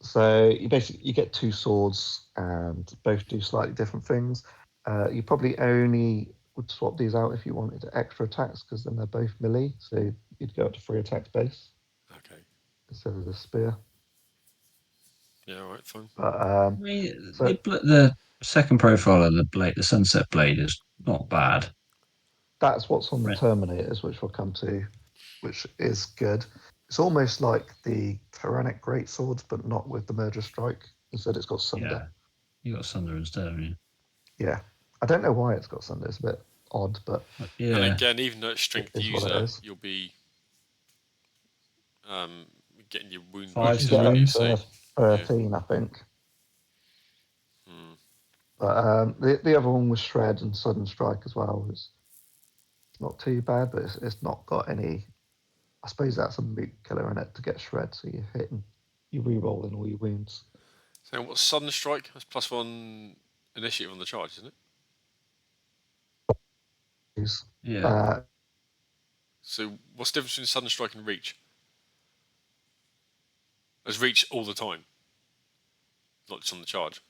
So you get 2 swords, and both do slightly different things. You probably only would swap these out if you wanted extra attacks, because then they're both melee. So you'd go up to 3 attacks base. Okay. Instead of the spear. Yeah, all right, fine. But I mean, the second profile of the blade, the Sunset Blade, is not bad. that's what's on the Terminators, which we'll come to, which is good. It's almost like the Tyrannic Greatswords, but not with the Murder Strike. Instead, it's got Sunder. Yeah, you got Sunder instead, haven't you? Yeah. I don't know why it's got Sunder. It's a bit odd, but yeah. And again, even though it's strength user, you'll be getting your wound 5 bonuses, to won't you? wound. So 13, I think. But the other one was Shred and Sudden Strike as well. It's not too bad, but it's not got any. I suppose that's a moot killer in it to get Shred, so you're hitting, you re-rolling all your wounds. So what's Sudden Strike? That's +1 initiative on the charge, isn't it? Yeah. So what's the difference between Sudden Strike and Reach? Is Reach all the time? Not just on the charge?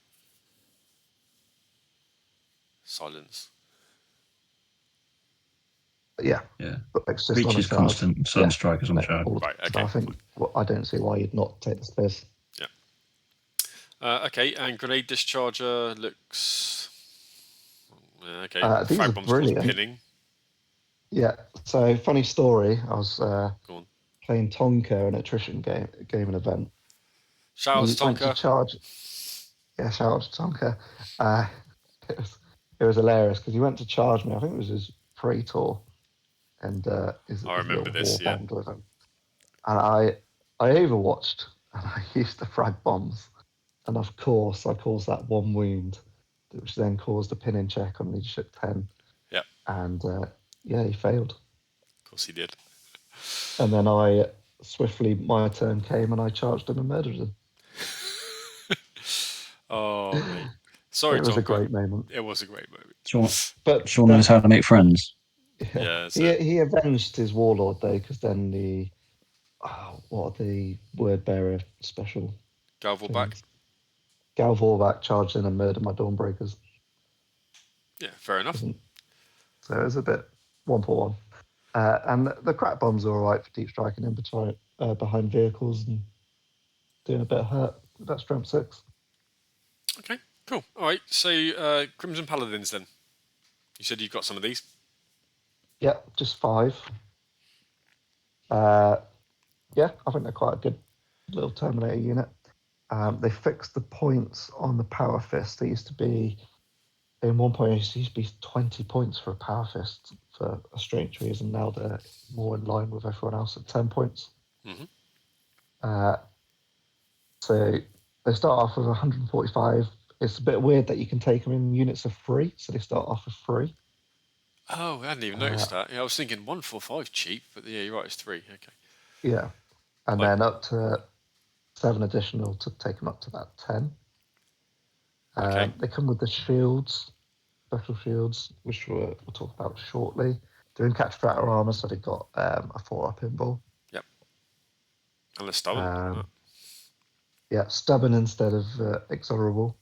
Silence. Yeah. Yeah. But it's just Reach on a is charge. constant. Sudden Strike is on charge. Right, okay. So I think I don't see why you'd not take the space. Yeah. Okay, and Grenade Discharger looks. Okay. These Frag are bombs brilliant. cause pinning. Yeah. So funny story. I was Go on. playing Tonka, an attrition game and event. Shout out to Went to Tonka. charge. Yeah, shout out to Tonka. It was hilarious because he went to charge me. I think it was his Praetor, and his remember this, war yeah. bombed with him. And I overwatched and I used the frag bombs, and of course I caused that 1 wound, which then caused a pinning check on leadership 10. Yep. And yeah, he failed. Of course he did. And then my turn came and I charged him and murdered him. Oh, mate. Sorry, it was Tonka. a great moment. It was a great moment. Sean knows how to make friends. Yeah. He avenged his warlord though, because then what are the word bearer special? Galvorback. Galvorback charged in and murdered my Dawnbreakers. Yeah, fair enough. So it was a bit 1-for-1. And the crack bombs are all right for deep striking in between, behind vehicles and doing a bit of hurt. That's strength 6. Okay, cool. All right, so Crimson Paladins then. You said you've got some of these. Yeah, just 5. Yeah, I think they're quite a good little Terminator unit. They fixed the points on the Power Fist. They used to be, in one point, it used to be 20 points for a Power Fist for a strange reason. Now they're more in line with everyone else at 10 points. Mm-hmm. So they start off with 145 it's a bit weird that you can take them in units of 3, so they start off with 3. Oh, I hadn't even noticed that. Yeah, I was thinking 145 cheap, but yeah, you're right. It's 3. Okay. Yeah, and Like- then up to 7 additional to take them up to that 10. Okay. They come with the shields, special shields, which we'll talk about shortly. They're in Castrator armor, so they've got a 4-up pinball. Yep. And they're stubborn. Yeah, stubborn instead of exorable.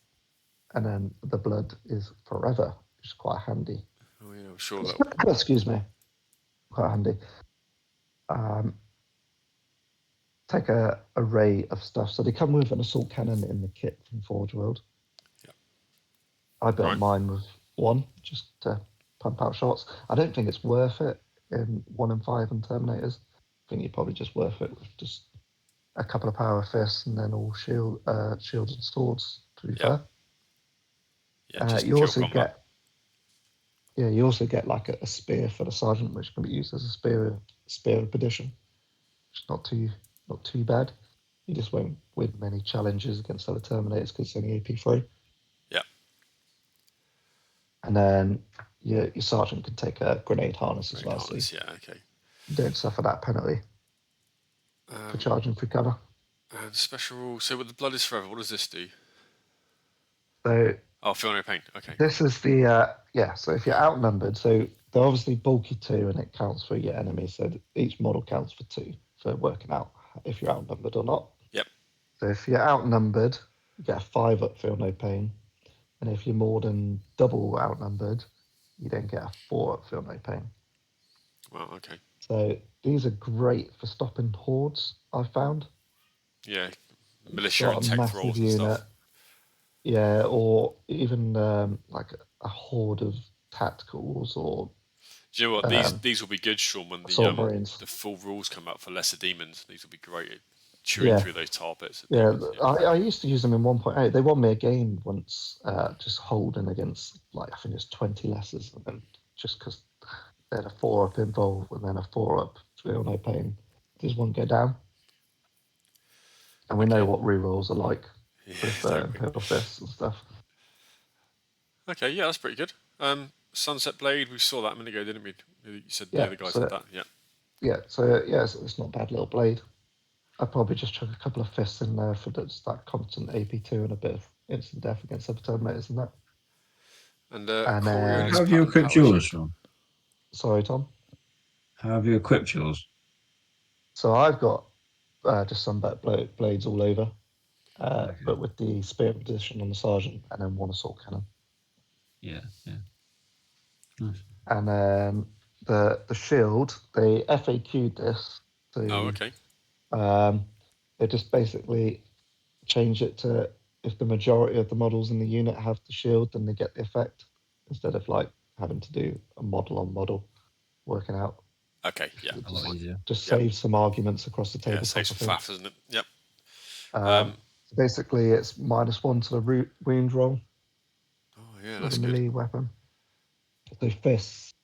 And then the blood is forever, which is quite handy. Oh, yeah, I'm sure that. Excuse me. Quite handy. Take a array of stuff. So they come with an assault cannon in the kit from Forge World. Yeah. I built Right. mine with 1 just to pump out shots. I don't think it's worth it in 1 and 5 and Terminators. I think you're probably just worth it with just a couple of power fists and then all shields and swords, to be fair. Yeah, just you pure also combat. you also get like a spear for the sergeant, which can be used as a spear of perdition. It's not too bad. You just won't win many challenges against other Terminators because it's only AP3. Yeah. And then your sergeant can take a grenade harness as well, Regardless, so yeah, okay. you don't suffer that penalty for charging for cover. And special rule. So with the blood is forever, what does this do? So Oh, feel no pain. Okay. this is the so if you're outnumbered, so they're obviously bulky 2 and it counts for your enemy, so each model counts for 2 for working out if you're outnumbered or not. Yep. So if you're outnumbered, you get a 5-up feel no pain, and if you're more than double outnumbered, you then get a 4-up feel no pain. Wow, okay. So these are great for stopping hordes, I've found. Yeah. Militia Got and a tech massive thralls and stuff. Yeah, or even like a horde of tacticals or Do you know what? These will be good, Sean, when assault marines. the full rules come out for lesser demons. These will be great at chewing through those tar bits. Of Yeah, demons. I used to use them in 1.8. They won me a game once, just holding against like I think it's 20 lessers, and then just because they had a 4-up involved and then a 4-up feel no pain, just won't go down. And we know what rerolls are like with Imperial Fists and stuff. Okay, yeah, that's pretty good. Sunset Blade, we saw that a minute ago, didn't we? You said the other guys had that. Yeah. Yeah, so it's not a bad little blade. I'd probably just chuck a couple of fists in there for just that constant AP2 and a bit of instant death against other Terminators and that. And then- How have you equipped yours, Sean? Sorry, Tom. How have you equipped yours? So I've got just some blades all over, but with the spear position on the sergeant and then 1 assault cannon. Yeah. Nice. And then the shield, they FAQ'd this. So, okay. they just basically change it to if the majority of the models in the unit have the shield, then they get the effect instead of like having to do a model on model working out. Okay, yeah. A lot easier. Just save some arguments across the table. Yeah, saves some faff, doesn't it? Yep. So basically, it's -1 to the wound roll. Oh, yeah, with that's a good. melee weapon. So fists,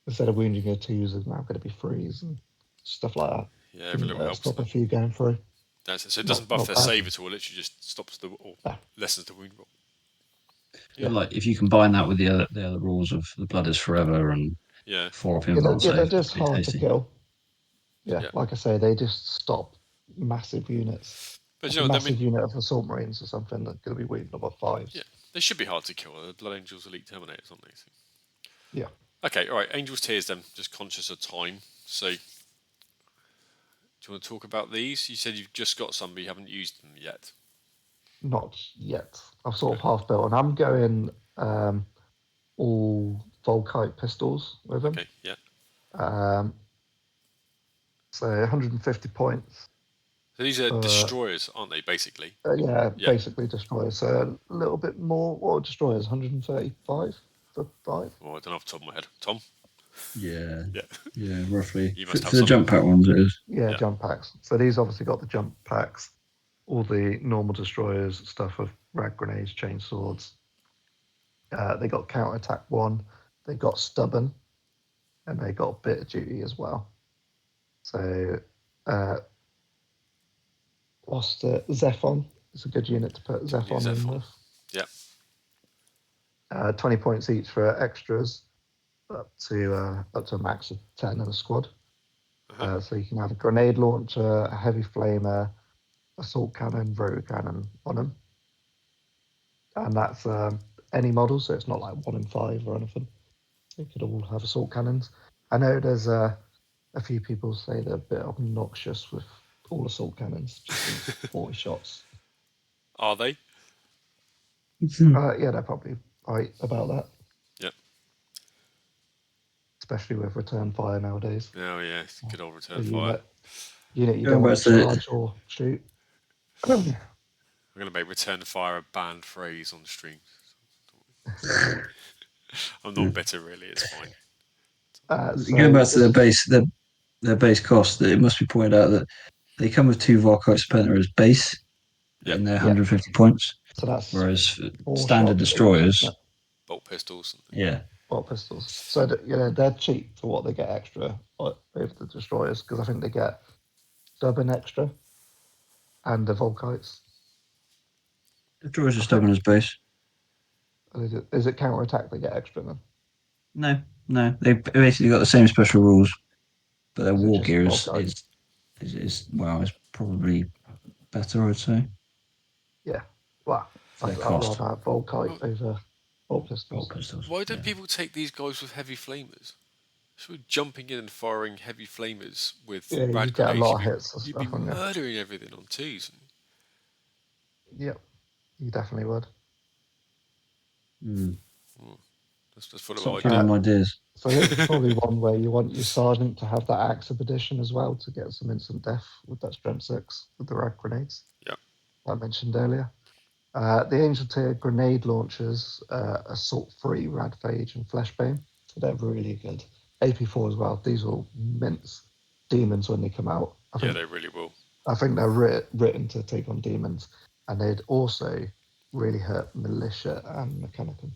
instead of wounding your 2s, are now going to be 3s and stuff like that. Yeah, every little helps. Stop a few going through. That's it. So it doesn't buff not their bad. save at all. It literally just stops lessens the wound roll. Yeah, like if you combine that with the other rules of the blood is forever and Yeah. 4-up Yeah, involved they're save, just it's pretty hard to tasty. kill. Yeah, Yeah. like I say, they just stop massive units. But Like you a know, I massive mean, unit of assault marines or something that's going to be wounding about 5s. yeah, they should be hard to kill. They're Blood Angels Elite Terminators, aren't they? So. Yeah. Okay, all right. Angels Tears then. Just conscious of time. So, do you want to talk about these? You said you've just got some, but you haven't used them yet. Not yet. I've sort of half built, and I'm going all Volkite pistols with them. Okay, yeah. So 150 points. So these are destroyers, aren't they? Basically. Yeah, basically destroyers. So a little bit more. What are destroyers? 135 for 5. Well, I don't know off the top of my head. Tom. Yeah, Yeah. roughly. You must For have the some. jump pack ones, it is. Yeah, Yeah. jump packs. So these obviously got the jump packs, all the normal destroyers, stuff with rag grenades, chain swords. They got counterattack 1. They got stubborn, and they got bit of duty as well. So what's the Zephon? It's a good unit to put Zephon in with. Yeah. 20 points each for extras, up to a max of 10 in a squad. So you can have a grenade launcher, a heavy flamer, assault cannon, rotor cannon on them. And that's any model, so it's not like 1 in 5 or anything. They could all have assault cannons. I know there's a few people say they're a bit obnoxious with all assault cannons, just 40 shots. Are they? Yeah, they're probably right about that. Yep. Especially with return fire nowadays. Oh yeah, it's good old return A fire. unit you don't want to charge or shoot. I'm going to make return fire a banned phrase on stream. I'm not bitter, really. It's fine. Going back to their base cost, it must be pointed out that they come with 2 Volkite Serpenter as base, and they're 150 points. So that's whereas standard destroyers, bolt pistols. Bolt pistols. So they're cheap for what they get extra over the destroyers, because I think they get stubborn extra and the Volkites. Destroyers are stubborn as base. Is it counter attack they get extra then? No. They've basically got the same special rules, but their war gear is it's probably better, I'd say. Yeah. Well, I'd rather have Volkite over bolt pistols. Why don't people take these guys with heavy flamers? So we're jumping in and firing heavy flamers with rad you get a grenades. lot of hits. You'd be murdering everything on 2s. Yep, you definitely would. That's full of ideas. So it's probably one where you want your sergeant to have that axe of addition as well to get some instant death with that strength 6 with the rad grenades. Yep. I mentioned earlier. The Angel Tier grenade launchers, Assault 3, Rad Phage, and Fleshbane. So they're really good. AP4 as well. These will mince demons when they come out. They really will. I think they're written to take on demons, and they'd also really hurt militia and mechanicum.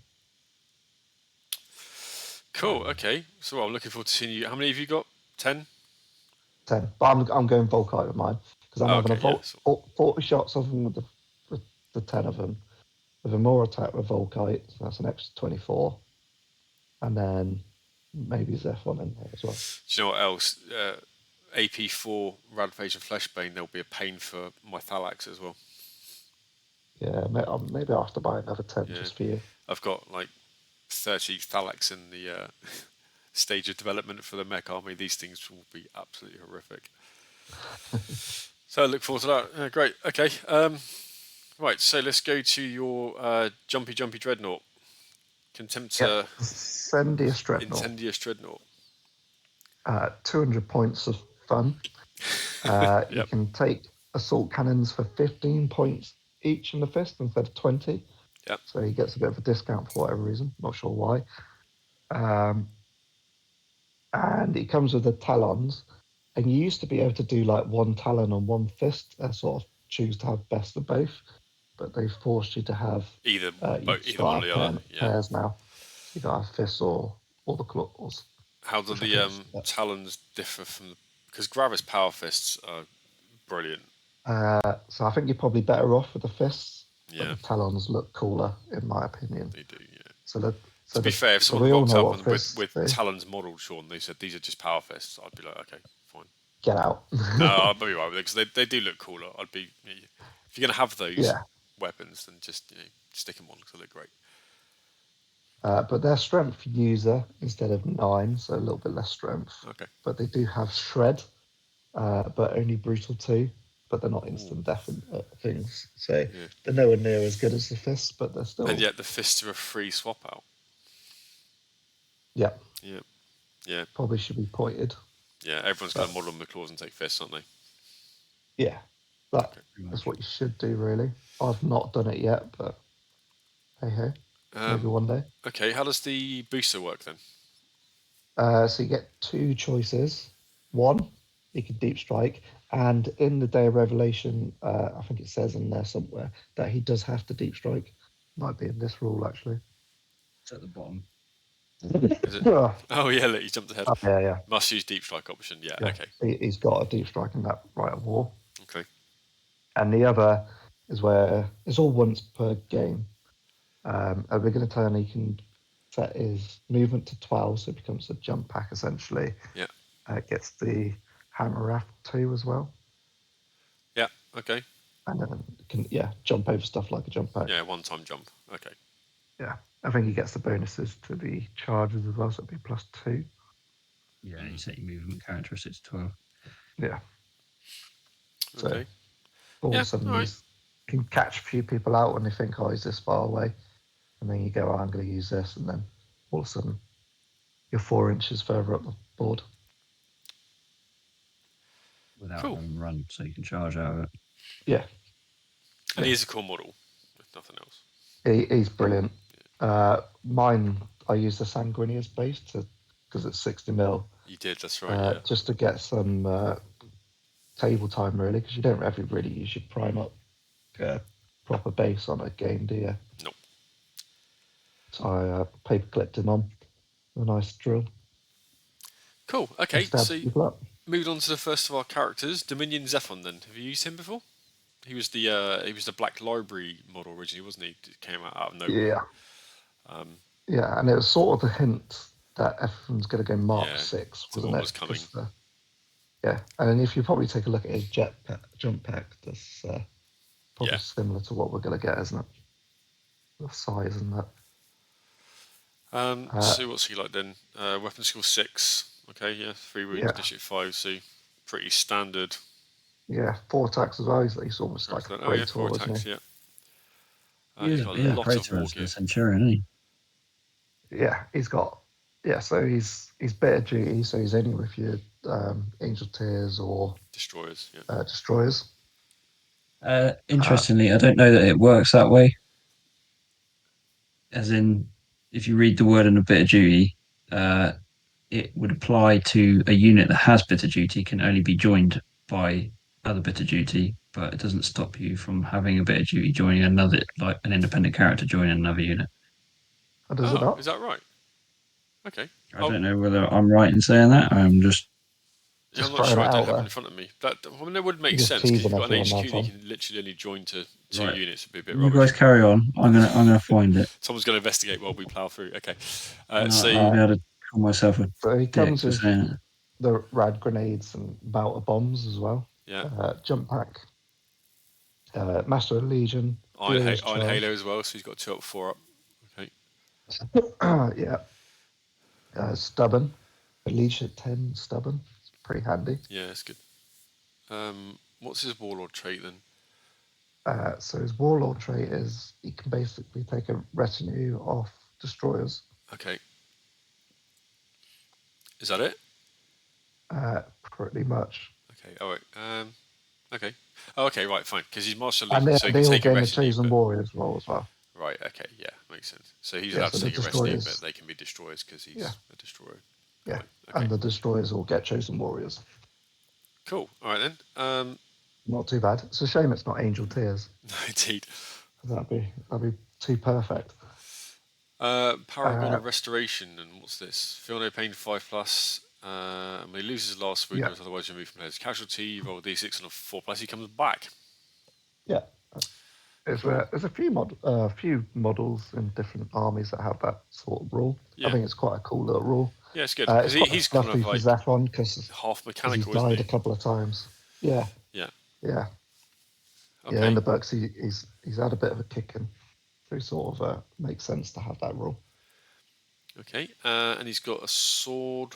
Cool. Okay. So I'm looking forward to seeing you. How many have you got? 10? 10. But I'm going Volkite with mine because I'm having 40 shots of them with the 10 of them. With a more attack with Volkite, so that's an extra 24. And then maybe Zeph on in there as well. Do you know what else? AP4, Radphage and Fleshbane, there'll be a pain for my Thalax as well. Yeah, maybe I'll have to buy another 10 just for you. I've got like 30 Thalax in the stage of development for the mech army. These things will be absolutely horrific. So I look forward to that. Great. Okay. Right, so let's go to your Jumpy Dreadnought. Contemptor Incendious Dreadnought. 200 points of fun. You can take assault cannons for 15 points each in the fist instead of 20. Yep. So he gets a bit of a discount for whatever reason. Not sure why. And he comes with the talons. And you used to be able to do like one talon on one fist and sort of choose to have best of both. But they've forced you to have either one or the other. Pairs now. You got have fists or the claws. How do the talons differ from because Gravis power fists are brilliant. So I think you're probably better off with the fists. Yeah. But the talons look cooler, in my opinion. They do, yeah. So to be fair, if someone rocked up with talons modelled, Sean, they said these are just power fists, I'd be like, okay, fine. Get out. No, I'll be right with it because they do look cooler. I'd be if you're going to have those weapons, then just stick them on because they look great. But they're strength user instead of 9, so a little bit less strength. Okay. But they do have shred, but only brutal 2. But they're not instant death things. So they're nowhere near as good as the fists, but they're still. And yet the fists are a free swap out. Yeah. Yeah. Yeah. Probably should be pointed. Yeah, everyone's going to model the claws and take fists, aren't they? Yeah. That's what you should do, really. I've not done it yet, but hey. Maybe one day. Okay, how does the booster work then? So you get 2 choices. One, you can deep strike, and in the Day of Revelation, I think it says in there somewhere that he does have to deep strike. Might be in this rule actually. It's at the bottom. Is it? Oh yeah, look, he jumped ahead. Yeah. Must use deep strike option. Yeah. Okay. He's got a deep strike in that right of war. Okay. And the other is where it's all once per game. At the beginning of turn, he can set his movement to 12, so it becomes a jump pack essentially. Yeah. Gets the Hammer Raft 2 as well. Yeah. Okay. And then can jump over stuff like a jump pack. Yeah. One-time jump. Okay. Yeah. I think he gets the bonuses to the charges as well, so it'd be +2. Yeah, you set your movement characteristics to 12. Yeah. So Okay. all Yeah, of a sudden alright. you can catch a few people out when they think, oh, he's this far away. And then you go, oh, I'm going to use this. And then all of a sudden you're 4 inches further up the board. Without Cool. having run, so you can charge out of it. Yeah. And he is a cool model, if nothing else. He's brilliant. Mine, I use the Sanguinius base because it's 60 mil. You did, that's right, yeah. Just to get some table time, really, because you don't ever really use your prime up proper base on a game, do you? Nope. So I paper clipped him on a nice drill. Cool, okay, Stab so people up. moved on to the first of our characters, Dominion Zephon then. Have you used him before? He was the Black Library model originally, wasn't he? It came out of nowhere. Yeah. Yeah, and it was sort of the hint that everyone's going to go Mark 6, wasn't what it? was coming. Yeah, and if you probably take a look at his jump pack, that's probably similar to what we're going to get, isn't it? The size and that. So what's he like then? Weapon skill 6. Okay, yeah, 3 wounds, initiate 5, so pretty standard. Yeah, 4 attacks as well. He's almost like a Praetor, 4 attacks, isn't he? He's got a lot of war gear. Centurion, isn't he? Yeah, he's got. Yeah, so he's better duty, so he's only with your Angel Tears or Destroyers. Destroyers. Interestingly, I don't know that it works that way. As in, if you read the word in a bit of duty, it would apply to a unit that has bit of duty, can only be joined by other bit of duty, but it doesn't stop you from having a bit of duty joining another, like an independent character joining another unit. Oh, does it not? Is that right? Okay. I don't know whether I'm right in saying that. I'm just I'm not sure. I don't have it in front of me. That would make sense because you've got an HQ that you can literally only join to 2 units. It'd be a bit rubbish. You guys carry on. I'm gonna find it. Someone's going to investigate while we plough through. Okay. So I'll be able to call myself a so he comes with saying the rad grenades and Mount of Bombs as well. Yeah. Jump pack. Master of Legion. Iron Halo as well, so he's got 2 up, 4 up. Okay. Yeah. Stubborn. Legion 10 stubborn. It's pretty handy. Yeah, it's good. What's his Warlord trait then? So his Warlord trait is he can basically take a retinue of Destroyers. Okay. Is that it? Pretty much. Okay. All right. Okay. Oh, okay. Right. Fine. Because he's Master And Legion, so he they can all take a gain the retinue. Chosen Warriors role as well. Right. Okay. Yeah. Makes sense. So he's allowed to take a retinue, but they can be destroyers because he's a destroyer. Yeah. Right. Okay. And the Destroyers will get Chosen Warriors. Cool. All right then. Not too bad. It's a shame it's not Angel Tears. No, indeed. That'd be too perfect. Paragon of Restoration, and what's this? Feel no pain 5+. When he loses his last wound, otherwise removed from player's casualty, roll a d6 on a 4+, he comes back. Yeah. There's a few models in different armies that have that sort of rule. Yeah. I think it's quite a cool little rule. Yeah, it's good. Because he's kind of like Zephon because half mechanical, he's died a couple of times. Yeah. Yeah. Yeah. Okay. Yeah, in the books he's had a bit of a kick in. So it sort of makes sense to have that rule. Okay. And he's got a sword,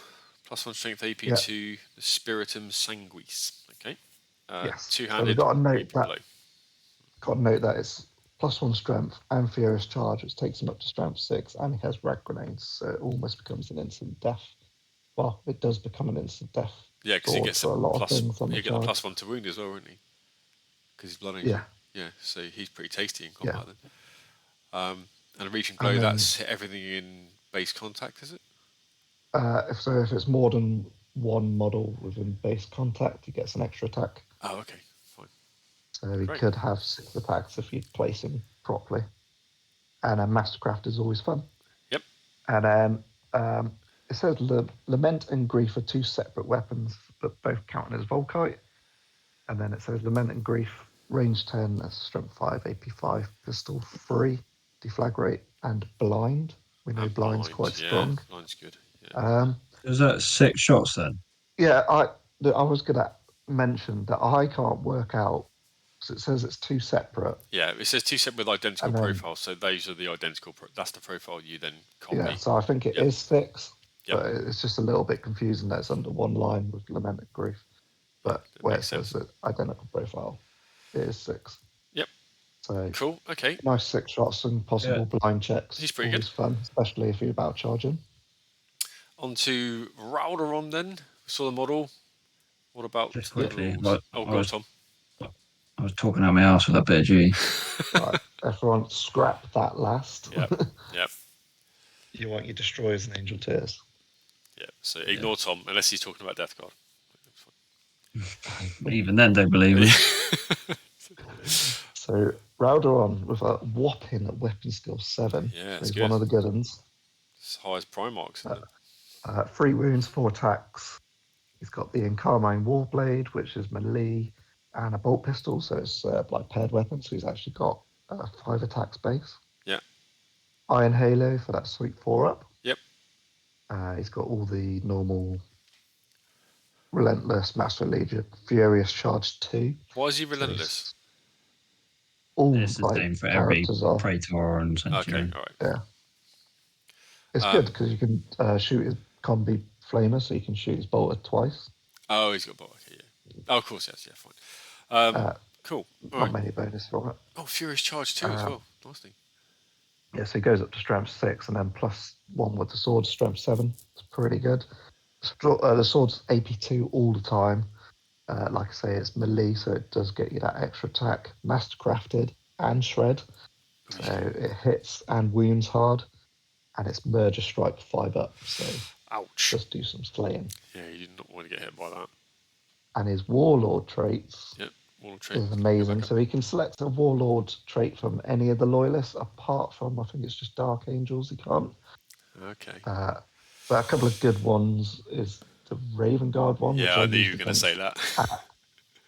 +1 strength AP to the Spiritum Sanguis. Okay. Yes. Two-handed. So we've got to note that it's +1 strength and furious charge, which takes him up to strength 6, and he has rag grenades, so it almost becomes an instant death. Well, it does become an instant death. Yeah, because he gets a lot of things on the charge. +1 to wound as well, won't he? Because he's blood angel. Yeah. Yeah, so he's pretty tasty in combat then. And a reaching blow, that's hit everything in base contact, is it? If it's more than one model within base contact, he gets an extra attack. Oh, okay, fine. So he could have 6 attacks if you place him properly. And Mastercraft is always fun. Yep. And then it says Lament and Grief are 2 separate weapons, but both count as Volkite. And then it says Lament and Grief, range 10, that's strength 5, AP 5, pistol 3, deflagrate, and blind. We know And blind's quite strong. Blind's good. Yeah. Is that 6 shots then? Yeah, I was gonna mention that I can't work out. So it says it's 2 separate. Yeah, it says 2 separate with identical And then- profiles, so those are the identical. That's the profile you then copy. Yeah, so I think it is Yep. 6, Yep. but it's just a little bit confusing that it's under one line with Lamented Grief. But That where it makes says sense. that identical profile, it is 6. Yep. So Cool. Okay. nice 6 shots and possible blind checks. He's pretty Always fun, especially if you're about charging. On to Raldoron then. We saw the model. What about Just the quickly, rules? Go on, Tom. I was talking out my ass with that bit of G. Right, everyone scrap that last. Yep. You want your destroyers and angel tears. Yep. So ignore Tom unless he's talking about Death Guard. Even then, don't believe me. So Raldoron with a whopping weapon skill 7. Yeah, so it's he's good. one of the good ones. It's high as Primarchs, isn't it? 3 wounds, 4 attacks. He's got the Encarmine Warblade, which is melee, and a bolt pistol, so it's like paired weapon. So he's actually got 5 attacks base. Yeah. Iron Halo for that sweet 4-up. Yep. He's got all the normal Relentless, Master Legion, Furious Charge 2. Why is he relentless? All It's the same for every characters are. Praetor and Okay, Centurion. all right. Yeah. It's good because you can shoot his combi flamer, so you can shoot his bolter twice. Oh, he's got bolt. Okay, yeah. Oh, of course, yes, yeah, fine. Cool. All Not right. many bonus from it. Oh, Furious Charge 2 as well. Nice thing. Yeah, so he goes up to strength 6 and then +1 with the sword, strength 7. It's pretty good. The sword's AP2 all the time. Like I say, it's melee, so it does get you that extra attack. Mastercrafted and shred. So it hits and wounds hard. And it's Murder Strike 5-up, so Ouch. just do some slaying. Yeah, you did not want to get hit by that. And his Warlord traits Yep. Warlord trait. is amazing. So he can select a Warlord trait from any of the Loyalists, apart from, I think it's just Dark Angels he can't. Okay. But a couple of good ones is the Raven Guard one. Yeah, I knew you were going to say that.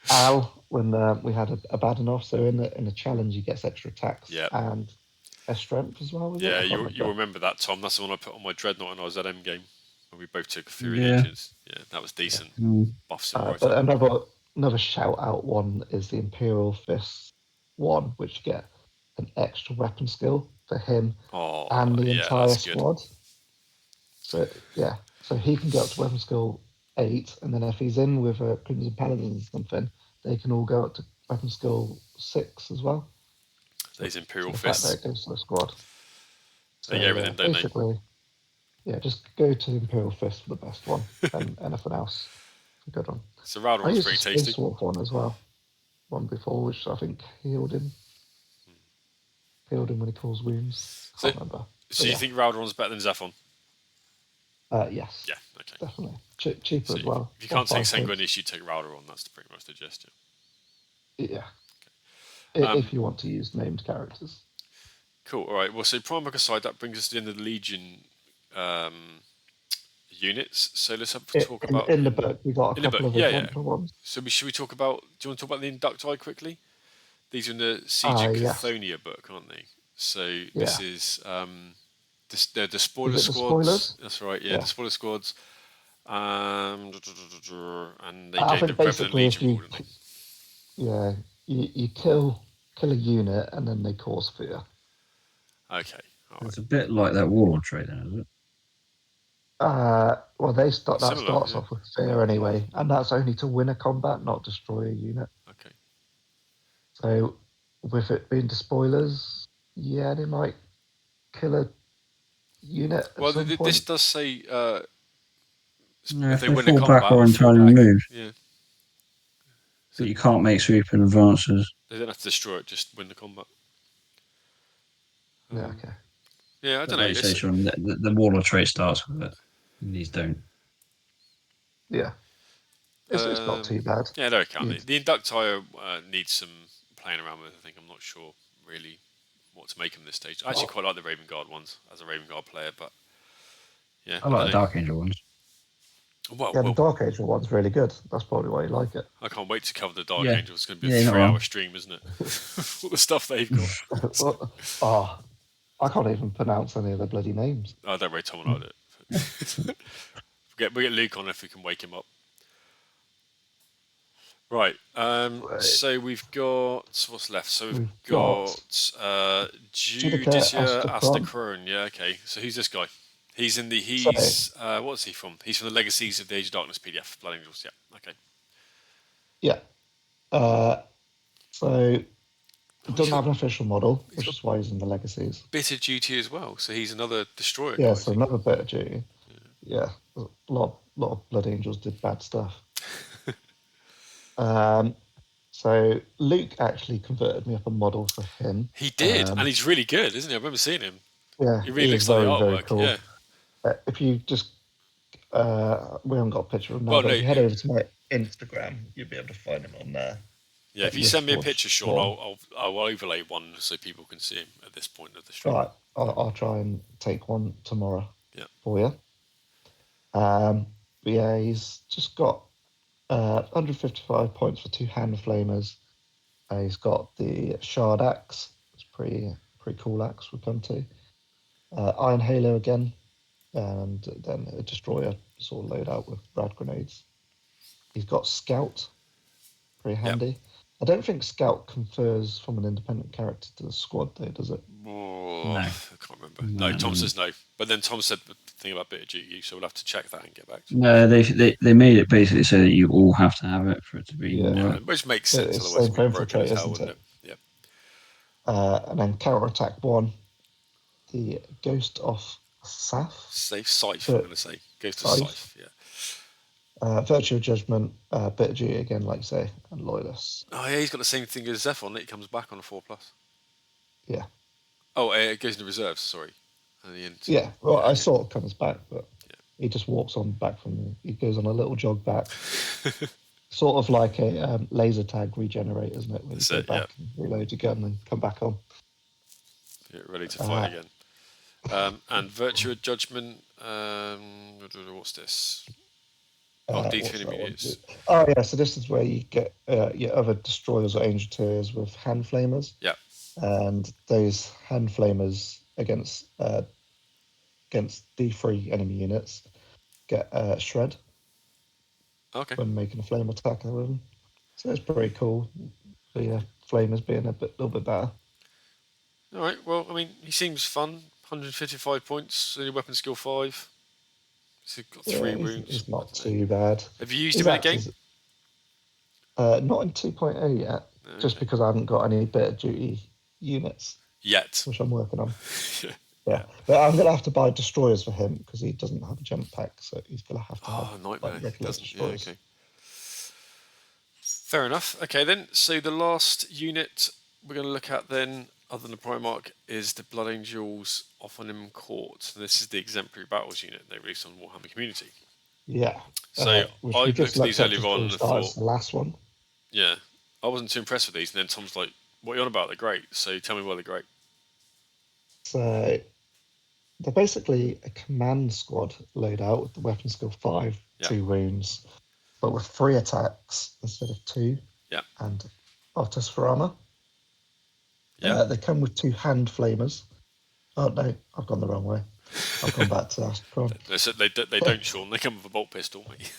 Al, when we had a bad enough, so in a challenge he gets extra attacks and a strength as well. Yeah, you'll remember that, Tom. That's the one I put on my Dreadnought when I was at Endgame, when we both took Fury Legions. Yeah, that was decent. Buffs him right but up. another shout out one is the Imperial Fist one, which you get an extra weapon skill for him and the entire squad. So so he can go up to weapon skill 8, and then if he's in with a Crimson Paladins or something, they can all go up to weapon skill 6 as well. These Imperial the fact Fists. that it goes to the squad. They get everything, don't basically, yeah, just go to the Imperial Fist for the best one, and anything else, a good one. So I Raldoron's used pretty the tasty. Space Walk one as well, one before, which I think healed him. Healed him when he calls wounds. Can't remember. So you think Raldoron's better than Zephon? Yes. Yeah, okay. Definitely. Cheaper So as well. if you can't take 156. Sanguinius, you take Raldoron. That's pretty much the gist. Yeah. If you want to use named characters. Cool. All right. Well, so Primarch aside, that brings us to the end of the Legion units. So let's have a talk about in the book. We got a couple of example ones. So should we talk about? Do you want to talk about the Inducti quickly? These are in the Siege of Cathonia book, aren't they? So this is they're the spoiler squads. Spoilers? That's right. Yeah, the spoiler squads. And they I gain the think Revenant basically Legion if rule, don't they? yeah, you kill a unit and then they cause fear. Okay. All right. It's a bit like that Warlord trait, then, is it? Well, that Similar, starts off with fear anyway, and that's only to win a combat, not destroy a unit. Okay. So, with it being to spoilers, yeah, they might kill a unit. Well, some this point. does say If they win a fall back combat or entirely move. Yeah. But you can't make sweeping advances. They don't have to destroy it, just win the combat. Yeah, okay. Yeah, I don't Like know. you say, Sean, the Warlord trait starts with it. And these don't. Yeah. It's not too bad. Yeah, they're okay. The Inducti needs some playing around with. I think I'm not sure really what to make them this stage. I actually quite like the Raven Guard ones as a Raven Guard player, but yeah, I like the Dark Angel ones. Well, the Dark Angel one's really good. That's probably why you like it. I can't wait to cover the Dark Angel. It's going to be a not 3-hour wrong. stream, isn't it? All the stuff they've got. I can't even pronounce any of the bloody names. Oh, don't worry, Tom and I'll do it. we'll get Luke on if we can wake him up. Right. So we've got what's left. So we've got Judicia Astacron. Yeah. Okay. So who's this guy? He's in the. What's he from? He's from the Legacies of the Age of Darkness PDF. Blood Angels. Yeah. Okay. Yeah. So he doesn't have an official model, which is why he's in the Legacies. Bit of duty as well. So he's another destroyer. Yeah. So another bit of duty. Yeah. A lot of Blood Angels did bad stuff. So Luke actually converted me up a model for him. He did, and he's really good, isn't he? I remember seeing him. Yeah, he really looks like the artwork. Cool. Yeah. If you just, we haven't got a picture of him now, but if you head over to my Instagram, you'll be able to find him on there. Yeah, if you send me a picture, Sean, I'll overlay one so people can see him at this point of the stream. Right, I'll try and take one tomorrow. Yeah. For you. But yeah, he's just got 155 points for 2 hand flamers. He's got the Shard Axe. It's pretty cool axe we'll come to. Iron Halo again, and then a Destroyer sort of loadout with rad grenades. He's got Scout, pretty handy. Yep. I don't think Scout confers from an independent character to the squad, though, does it? No. I can't remember. No, Tom says no. But then Tom said the thing about bit of duty, so we'll have to check that and get back to you. No, they made it basically so that you all have to have it for it to be. Which makes sense. Otherwise, it's broken as hell, wouldn't it? Yeah. And then counterattack 1, the Ghost of Scythe. Scythe, I'm going to say. Ghost of Scythe, yeah. Virtue of Judgment, bit of duty again, like you say, and Loyalist. Oh yeah, he's got the same thing as Zeph on it. He comes back on a 4+. Yeah. Oh, it goes into reserves. Sorry. Yeah. Well, I saw it comes back, but he just walks on back from. He goes on a little jog back, sort of like a laser tag regenerate, isn't it? When you go back and reload your gun and come back on. Get ready to fight again. And Virtue of Judgment. What's this? D3 units. Oh yeah, so this is where you get your other destroyers or angel tiers with hand flamers. Yeah. And those hand flamers against D3 enemy units get shred. Okay. When making a flame attack with them. So it's pretty cool. So yeah, flamers being little bit better. All right. Well, I mean, he seems fun. 155 points. Only weapon skill 5. So got 3 wounds. It's not too bad. Have you used him in a game? Not in 2.0 yet. Okay. Just because I haven't got any bit of duty units yet, which I'm working on. Yeah, but I'm gonna have to buy destroyers for him because he doesn't have a jump pack, so he's gonna have to have nightmare. Regular destroyers. Yeah, okay. Fair enough. Okay then, so the last unit we're going to look at then, other than the Primarch, is the Blood Angels Ophanim Court. And this is the Exemplary Battles unit they released on Warhammer Community. Yeah. So I looked at these earlier on and thought, the last one. Yeah, I wasn't too impressed with these, and then Tom's like, "What are you on about? They're great." So tell me why they're great. So they're basically a command squad loadout with the weapon skill 5, 2 wounds, but with 3 attacks instead of 2. Yeah. And Artus for armor. Yeah. They come with 2 hand flamers. Oh no, I've gone the wrong way. I've gone back to Astron. They don't, Sean. They come with a bolt pistol, mate.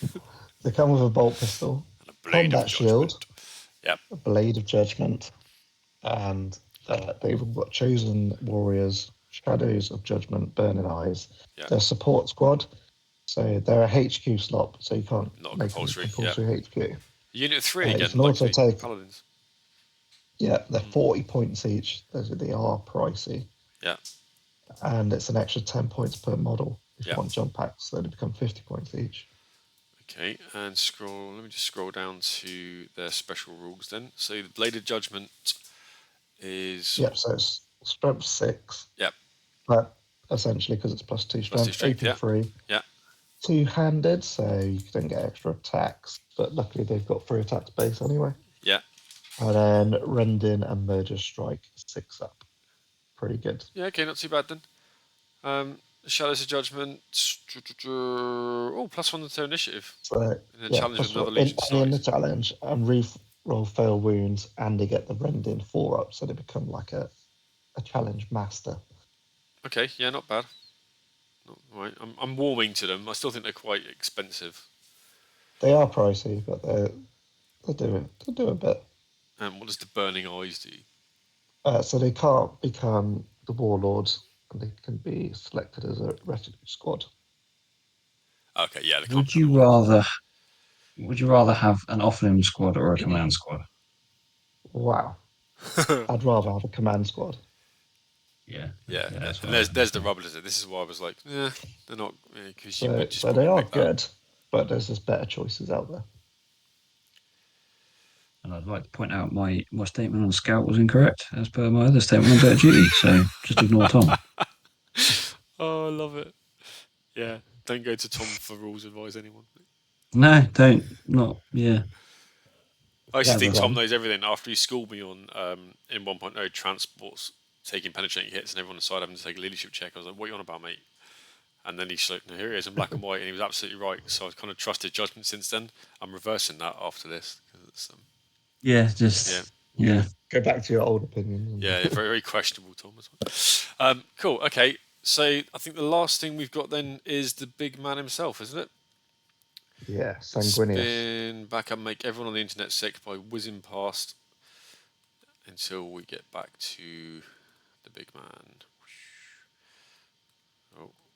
They come with a bolt pistol, and a blade combat of shield, yep. a blade of judgment, and they've got chosen warriors, shadows of judgment, burning eyes. Yep. They're a support squad, so they're a HQ slot, so you can't not make compulsory HQ. Unit 3 again. You can also take Paladins. Yeah, they're 40 points each. They are pricey. Yeah. And it's an extra 10 points per model if you Yeah. want jump packs, so they become 50 points each. Okay, and let me just scroll down to their special rules then. So the Blade of Judgment is... Yep, so it's strength 6. Yep. But essentially, because it's plus 2 strength, strength, 3. Yeah. 2-handed, so you don't get extra attacks, but luckily they've got 3 attacks base anyway. Yeah. And then Rending and Merger Strike 6 up. Pretty good. Yeah, okay, not too bad then. Shadows of Judgment. Oh, +1 to their initiative. So, and then challenge with another Legion in the challenge, and re-roll fail wounds, and they get the Rending 4 up, so they become like a challenge master. Okay, yeah, not bad. Not, right. I'm warming to them. I still think they're quite expensive. They are pricey, but they do a bit. And what does the Burning Eyes do? So they can't become the warlords, and they can be selected as a retinue squad. Okay, yeah, they can't Would become the you Warlords. rather have an off-limb squad or a command squad? Wow, I'd rather have a command squad. Yeah, Yeah, that's and what I was there's the thinking. rubble, is it? This is why I was like, yeah, they're not, because you So, would just so they probably are pick that. good, but there's just better choices out there. And I'd like to point out my statement on Scout was incorrect, as per my other statement on Better Duty. So just ignore Tom. Oh, I love it. Yeah, don't go to Tom for rules advice, anyone. No, don't. Not. Yeah. I actually Never think Tom done. knows everything. After he schooled me on in 1.0 transports taking penetrating hits and everyone on the side having to take a leadership check, I was like, "What are you on about, mate?" And then he's like, "No, here he is in black and white," and he was absolutely right. So I've kind of trusted judgment since then. I'm reversing that after this. 'Cause it's, Yeah. yeah, Just. Yeah. Go back to your old opinion. yeah, very very questionable, Tom as well. Cool. Okay, so I think the last thing we've got then is the big man himself, isn't it? Yeah, Let's Sanguinius. spin back and make everyone on the internet sick by whizzing past until we get back to the big man.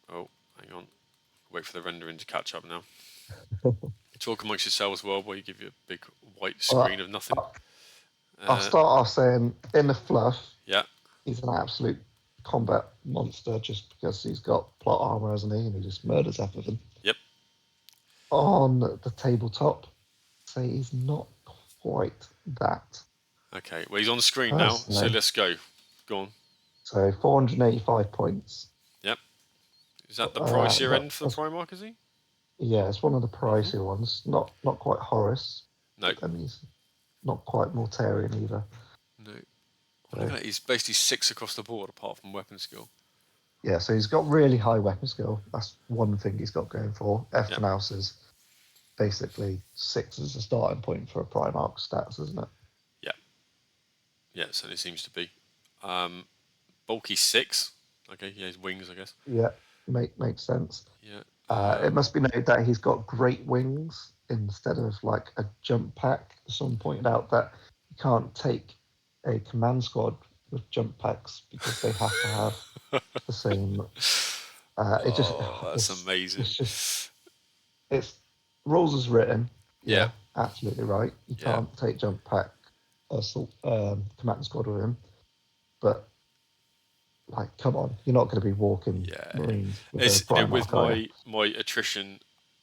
Oh, hang on. Wait for the rendering to catch up now. Talk amongst yourselves, world, where you give you a big white screen of nothing. I'll start off saying, in the fluff, Yeah, he's an absolute combat monster just because he's got plot armor, hasn't he? And he just murders everything. yep. On the tabletop, say he's not quite that. Okay, well, he's on the screen now, so Personally. let's go. Go on. So 485 points. Yep. Is that the pricier end for the That's, Primarch, is he? yeah, it's one of the pricier ones. Not quite Horus, No. but then he's not quite Mortarian either. No. Look at that. He's basically 6 across the board, apart from weapon skill. Yeah, so he's got really high weapon skill. That's one thing he's got going for. Yep. Eftenaus is basically 6 as a starting point for a Primarch stats, isn't it? Yeah. Yeah, it certainly seems to be. Bulky 6. Okay, yeah, his wings, I guess. Yeah, makes sense. Yeah. It must be noted that he's got great wings instead of like a jump pack. Someone pointed out that you can't take a command squad with jump packs because they have to have the same. That's amazing. It's rules as written. Yeah. Absolutely right. You Yeah. can't take jump pack assault command squad with him, but like, come on, you're not going to be walking Marines with It's, a Primarch, with are you? my attrition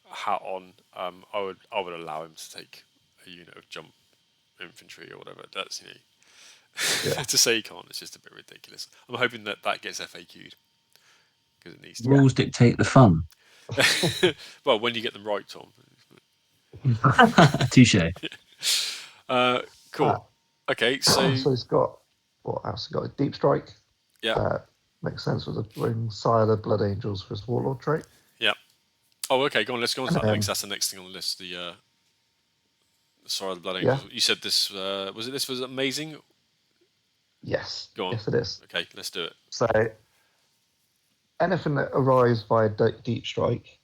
hat on, I would allow him to take a unit of jump infantry or whatever. That's to say he can't, it's just a bit ridiculous. I'm hoping that gets FAQ'd because it needs to. Rules dictate the fun. Well, when you get them right, Tom. Touche. Cool. Okay, so he's got what else? He's got a deep strike. yeah, Makes sense with the ring Sire the Blood Angels for his warlord trait. yeah. Oh, okay. Go on. Let's go on to that next. That's the next thing on the list. The Sire of the Blood Angels. You said this was amazing. Yes. Go on. Yes, it is. Okay, let's do it. So anything that arrives via deep strike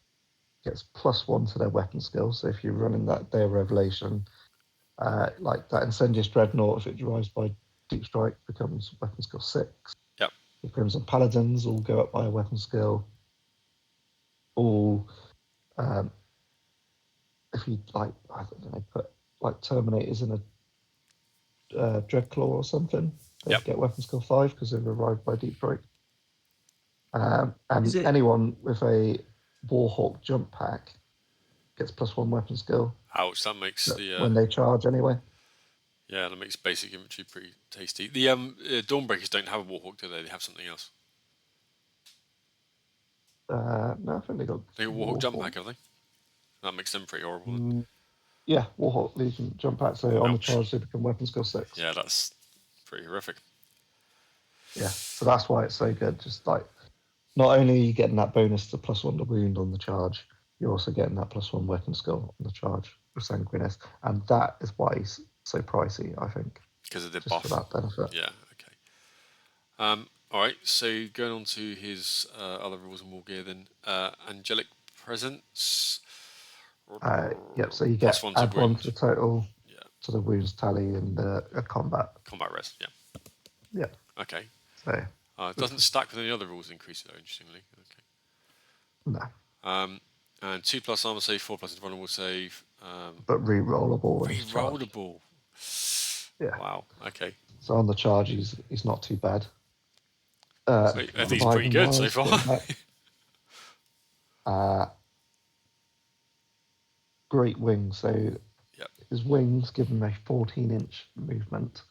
gets +1 to their weapon skill. So if you're running that Day of Revelation, like that Incendious Dreadnought, if it arrives by deep strike, becomes weapon skill 6. Yep. The Crimson Paladins all go up by a weapon skill. All, if you like, I don't know, put like Terminators in a Dreadclaw or something, they get weapon skill 5 because they've arrived by deep strike. And anyone with a Warhawk jump pack gets +1 weapon skill. Ouch! That makes when they charge anyway. Yeah, that makes basic infantry pretty tasty. The Dawnbreakers don't have a Warhawk, do they? They have something else. No, I think they got Warhawk jump pack, have they? That makes them pretty horrible. Yeah, Warhawk Legion jump pack. So on the charge, they become weapon skill 6. Yeah, that's pretty horrific. Yeah, so that's why it's so good. Just like, not only are you getting that bonus to +1 to wound on the charge, you're also getting that +1 weapon skill on the charge with Sanguinius, and that is why he's so pricey, I think. Because of the just buff. for that benefit. Yeah. Okay. All All right, so going on to his other rules and war gear then. Angelic Presence. Yep. So you Plus get one to add one wound. to the total Yeah. to the wounds tally in the combat. Combat res, yeah. Yeah. Okay. So It doesn't stack with any other rules increase though, interestingly. Okay. no, And 2+ armor save, 4+ invulnerable save. but re-rollable when he's charged. Re-rollable. Yeah. Wow. Okay. So on the charge, he's not too bad. So I think he's pretty good so far. Great wings. So Yep. his wings give him a 14-inch movement,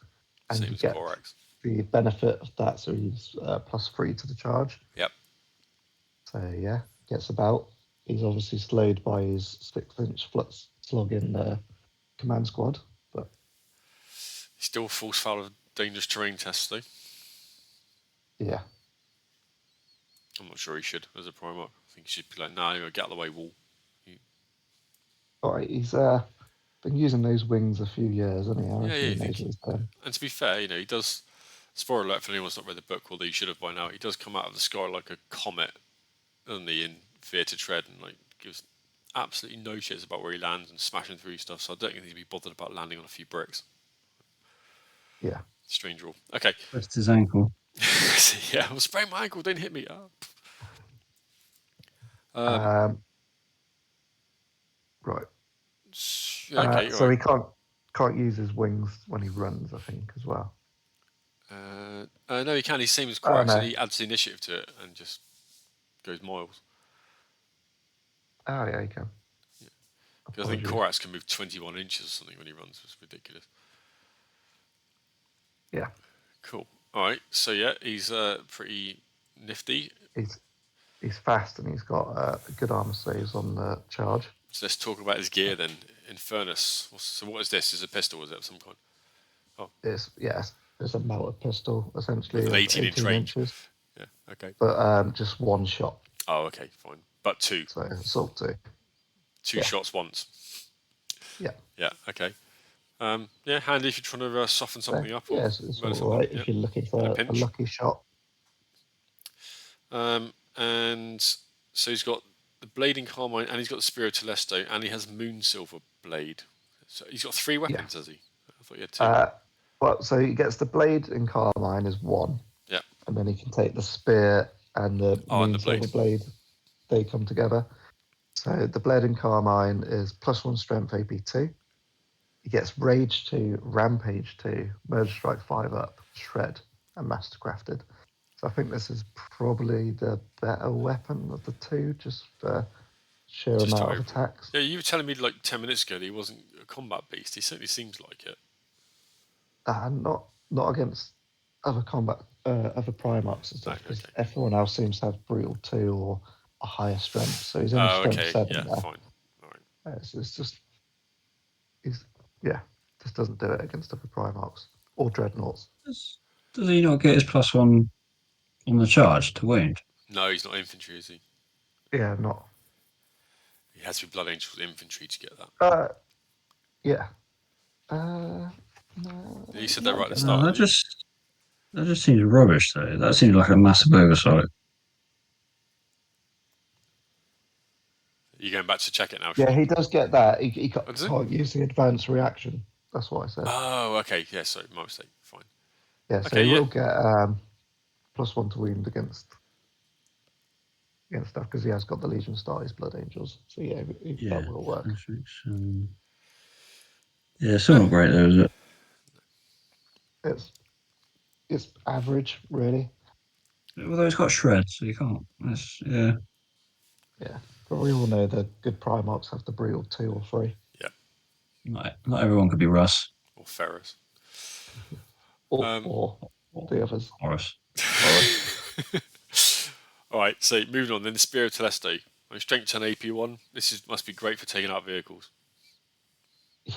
and Same you as get Corax. the benefit of that. So he's +3 to the charge. Yep. So yeah, gets about. He's obviously slowed by his 6-inch flux slug in the command squad, but He's still falls foul of dangerous terrain tests though. yeah. I'm not sure he should as a Primarch. I think he should be like, nah, get out of the way, wall. All right, he's been using those wings a few years, hasn't he? I reckon Yeah, he I knows think. what he's done. And to be fair, he does. Spoiler alert for anyone who's not read the book, although you should have by now. He does come out of the sky like a comet, doesn't he? In Fear to Tread, and like gives absolutely no shits about where he lands and smashing through stuff. So I don't think he'd be bothered about landing on a few bricks. Yeah. Strange rule. Okay. Pressed his ankle. Yeah, I'll sprain my ankle. Don't hit me. Right. Okay. So Right. he can't use his wings when he runs, I think, as well. No, he can. He's same as Corax, no. and he adds the initiative to it and just goes miles. Oh yeah, he can. Because I think Corax can move 21 inches or something when he runs. It's ridiculous. Yeah. Cool. All right. So yeah, he's pretty nifty. He's fast and he's got good armor saves on the charge. So let's talk about his gear then. Infernus. So what is this? Is it a pistol? Is it of some kind? Oh, It's a melted pistol essentially. with an of 18-inch range. Inches, Yeah. Okay. but just one shot. Oh, okay. Fine. But two. So assault 2. Two shots once. Yeah. Yeah. Okay. Yeah, handy if you're trying to soften something up. Or it's all right if you're looking for a lucky shot. And so he's got the Blade in Carmine, and he's got the Spear of Telesto, and he has Moon Silver Blade. So he's got 3 weapons, has he? I thought he had 2. Well, so he gets the Blade in Carmine is 1. Yeah. And then he can take the Spear and the Moon Blade. Silver Blade. They come together. So the Blade in Carmine is +1 Strength AP 2. He gets Rage 2, Rampage 2, Murder Strike 5 up, Shred, and Mastercrafted. So I think this is probably the better weapon of the two, just for sheer amount of attacks. Yeah, you were telling me like 10 minutes ago that he wasn't a combat beast. He certainly seems like it. Not against other Primarchs and stuff, because everyone else seems to have Brutal 2 or a higher strength. So he's only strength 7 yeah, there. fine. All right. It's just just doesn't do it against other Primarchs or Dreadnoughts. Does he not get his +1 on the charge to wound? No, he's not infantry, is he? Yeah, not. He has to be Blood Angels infantry to get that. Yeah. No. You said that right at the start. That just seems rubbish, though. That seems like a massive oversight. You're going back to check it now? Yeah, he does get that. He can't use the advanced reaction. That's what I said. Oh, okay. Yeah, sorry, my mistake. Fine. Yeah, so he will get +1 to wound against stuff because he has got the Legion Star, his Blood Angels. So that will work. Yeah, still not great though, is it? It's average, really. Although it's got Shred, so you can't. Yeah. But we all know the good Primarchs have the Brutal 2 or 3. Yeah. Not everyone could be Russ. Or Ferris. Or the others. Horus. All right, so moving on. Then the Spear of Telesto. Strength 10 AP 1. Must be great for taking out vehicles.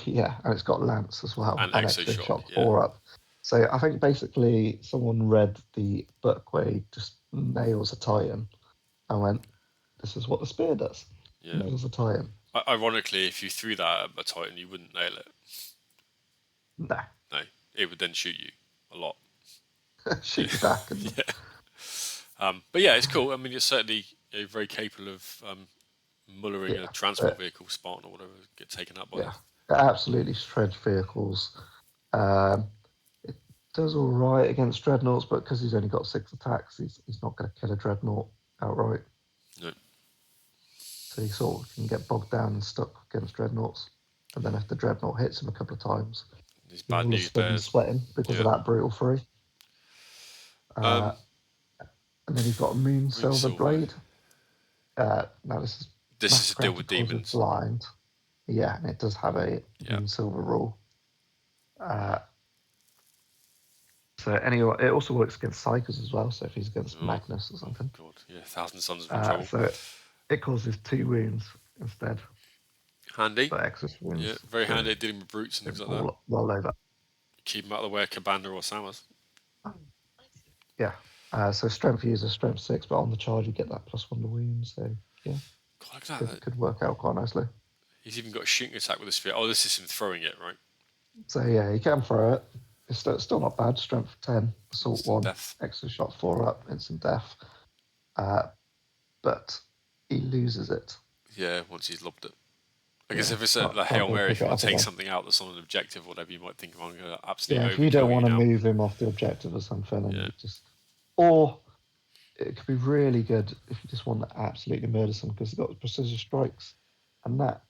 Yeah, and it's got Lance as well. And extra shock 4 up. So I think basically someone read the book where he just nails a Titan and went, this is what the Spear does. Yeah. Nails a Titan. Ironically, if you threw that at a Titan, you wouldn't nail it. No. No, it would then shoot you a lot. Shoot you back. But yeah, it's cool. I mean, it's certainly very capable of mullering a Yeah, transport vehicle, Spartan or whatever, get taken up by yeah, it. it absolutely shreds vehicles. Um, it does all right against dreadnoughts, but because he's only got 6 attacks, he's not going to kill a dreadnought outright. No. So he sort of can get bogged down and stuck against dreadnoughts. And then if the dreadnought hits him a couple of times, These he's bad all of a news sudden bears. sweating because of that brutal free. And then he's got a Moon Silver Blade. Now this is a deal with demons. Blind. Yeah, and it does have a Moon Silver rule. So anyway, it also works against Psychers as well. So if he's against Magnus or something. God, yeah, Thousand Sons of Control. So it causes 2 wounds instead. Handy. For excess wounds. Yeah, very handy at dealing with brutes and things like that. Roll over. Keep them out of the way of Cabana or Samas. Yeah. So strength user, strength 6, but on the charge you get that +1 to wound. So yeah, God, look at that. Could work out quite nicely. He's even got a shooting attack with a spear. Oh, this is him throwing it, right? So yeah, you can throw it. It's still not bad. Strength 10, assault Instant 1, death. extra shot 4 up, instant death. But he loses it. Yeah, once he's lobbed it. I guess if it's a Hail Mary, if you want to take something out that's on an objective or whatever, you might think, I'm going to absolutely if you don't want to now. move him off the objective or something, and you just, or it could be really good if you just want to absolutely murder someone because they've got precision strikes and that.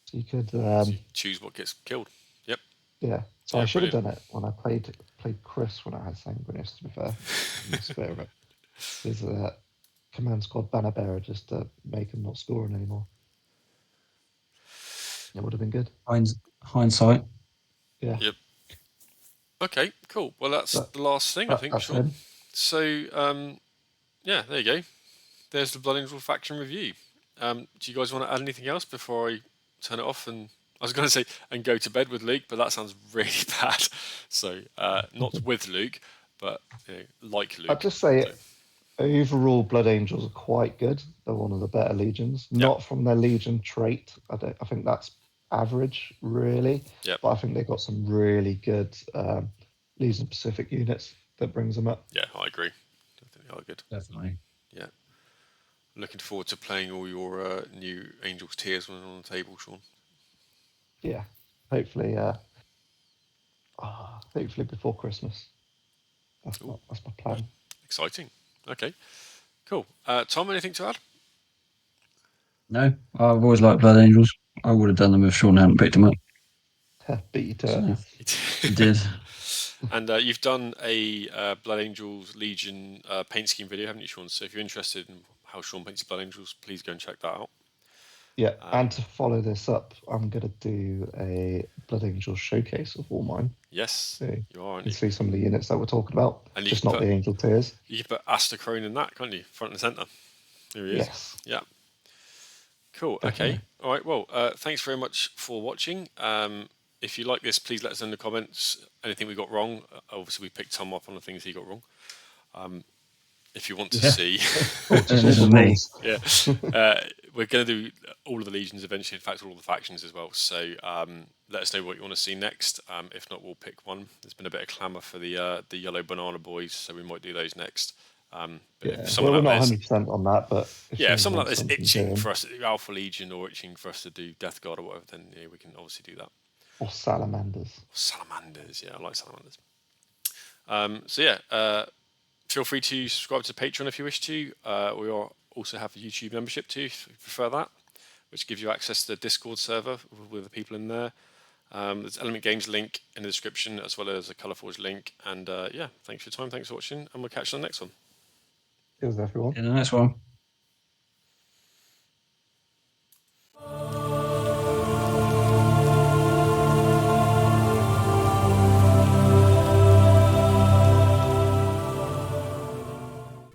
So you could so you choose what gets killed. Yep. Yeah. So I should have done it when I played Chris when I had Sanguinius, to be fair. In the spirit of it. There's a command squad banner bearer just to make him not scoring anymore. It would have been good. Hindsight. Yeah. Yep. Okay, cool. Well, that's the last thing, I think, Sean. Him. So, yeah, there you go. There's the Blood Angel faction review. Do you guys want to add anything else before I turn it off? And I was going to say, and go to bed with Luke, but that sounds really bad. So, not with Luke, but like Luke. I'd just say overall, Blood Angels are quite good. They're one of the better legions. Not from their legion trait. I think that's average, really. Yep. But I think they've got some really good Legion Pacific units that brings them up. Yeah, I agree. Definitely are good. Definitely. Yeah. Looking forward to playing all your new Angels tiers when on the table, Sean. Yeah. Hopefully before Christmas. That's my plan. Exciting. Okay. Cool. Tom, anything to add? No, I've always liked Blood Angels. I would have done them if Sean hadn't picked them up. Beat you to it. He did. And you've done a Blood Angels Legion paint scheme video, haven't you, Sean? So if you're interested in how Sean paints Blood Angels, please go and check that out. Yeah, and to follow this up, I'm going to do a Blood Angel showcase of all mine. Yes, so you are. You can see some of the units that we're talking about, and just not the Angel tiers. You can put Astacrone in that, can't you? Front and centre. There he is. Yes. Yeah. Cool. Definitely. Okay. All right. Well, thanks very much for watching. If you like this, please let us know in the comments anything we got wrong. Obviously, we picked Tom up on the things he got wrong. If you want to see, we're going to do all of the legions eventually. In fact, all of the factions as well. So let us know what you want to see next. If not, we'll pick one. There's been a bit of clamour for the yellow banana boys, so we might do those next. We're not 100% on that, but if someone like this itching for us to do Alpha Legion or itching for us to do Death Guard or whatever, then we can obviously do that. Or salamanders. Yeah, I like salamanders. Feel free to subscribe to Patreon if you wish to. We also have a YouTube membership too, if you prefer that, which gives you access to the Discord server with the people in there. There's Element Games link in the description, as well as a Colourforge link. And thanks for your time, thanks for watching, and we'll catch you on the next one. Cheers, everyone. In the next one.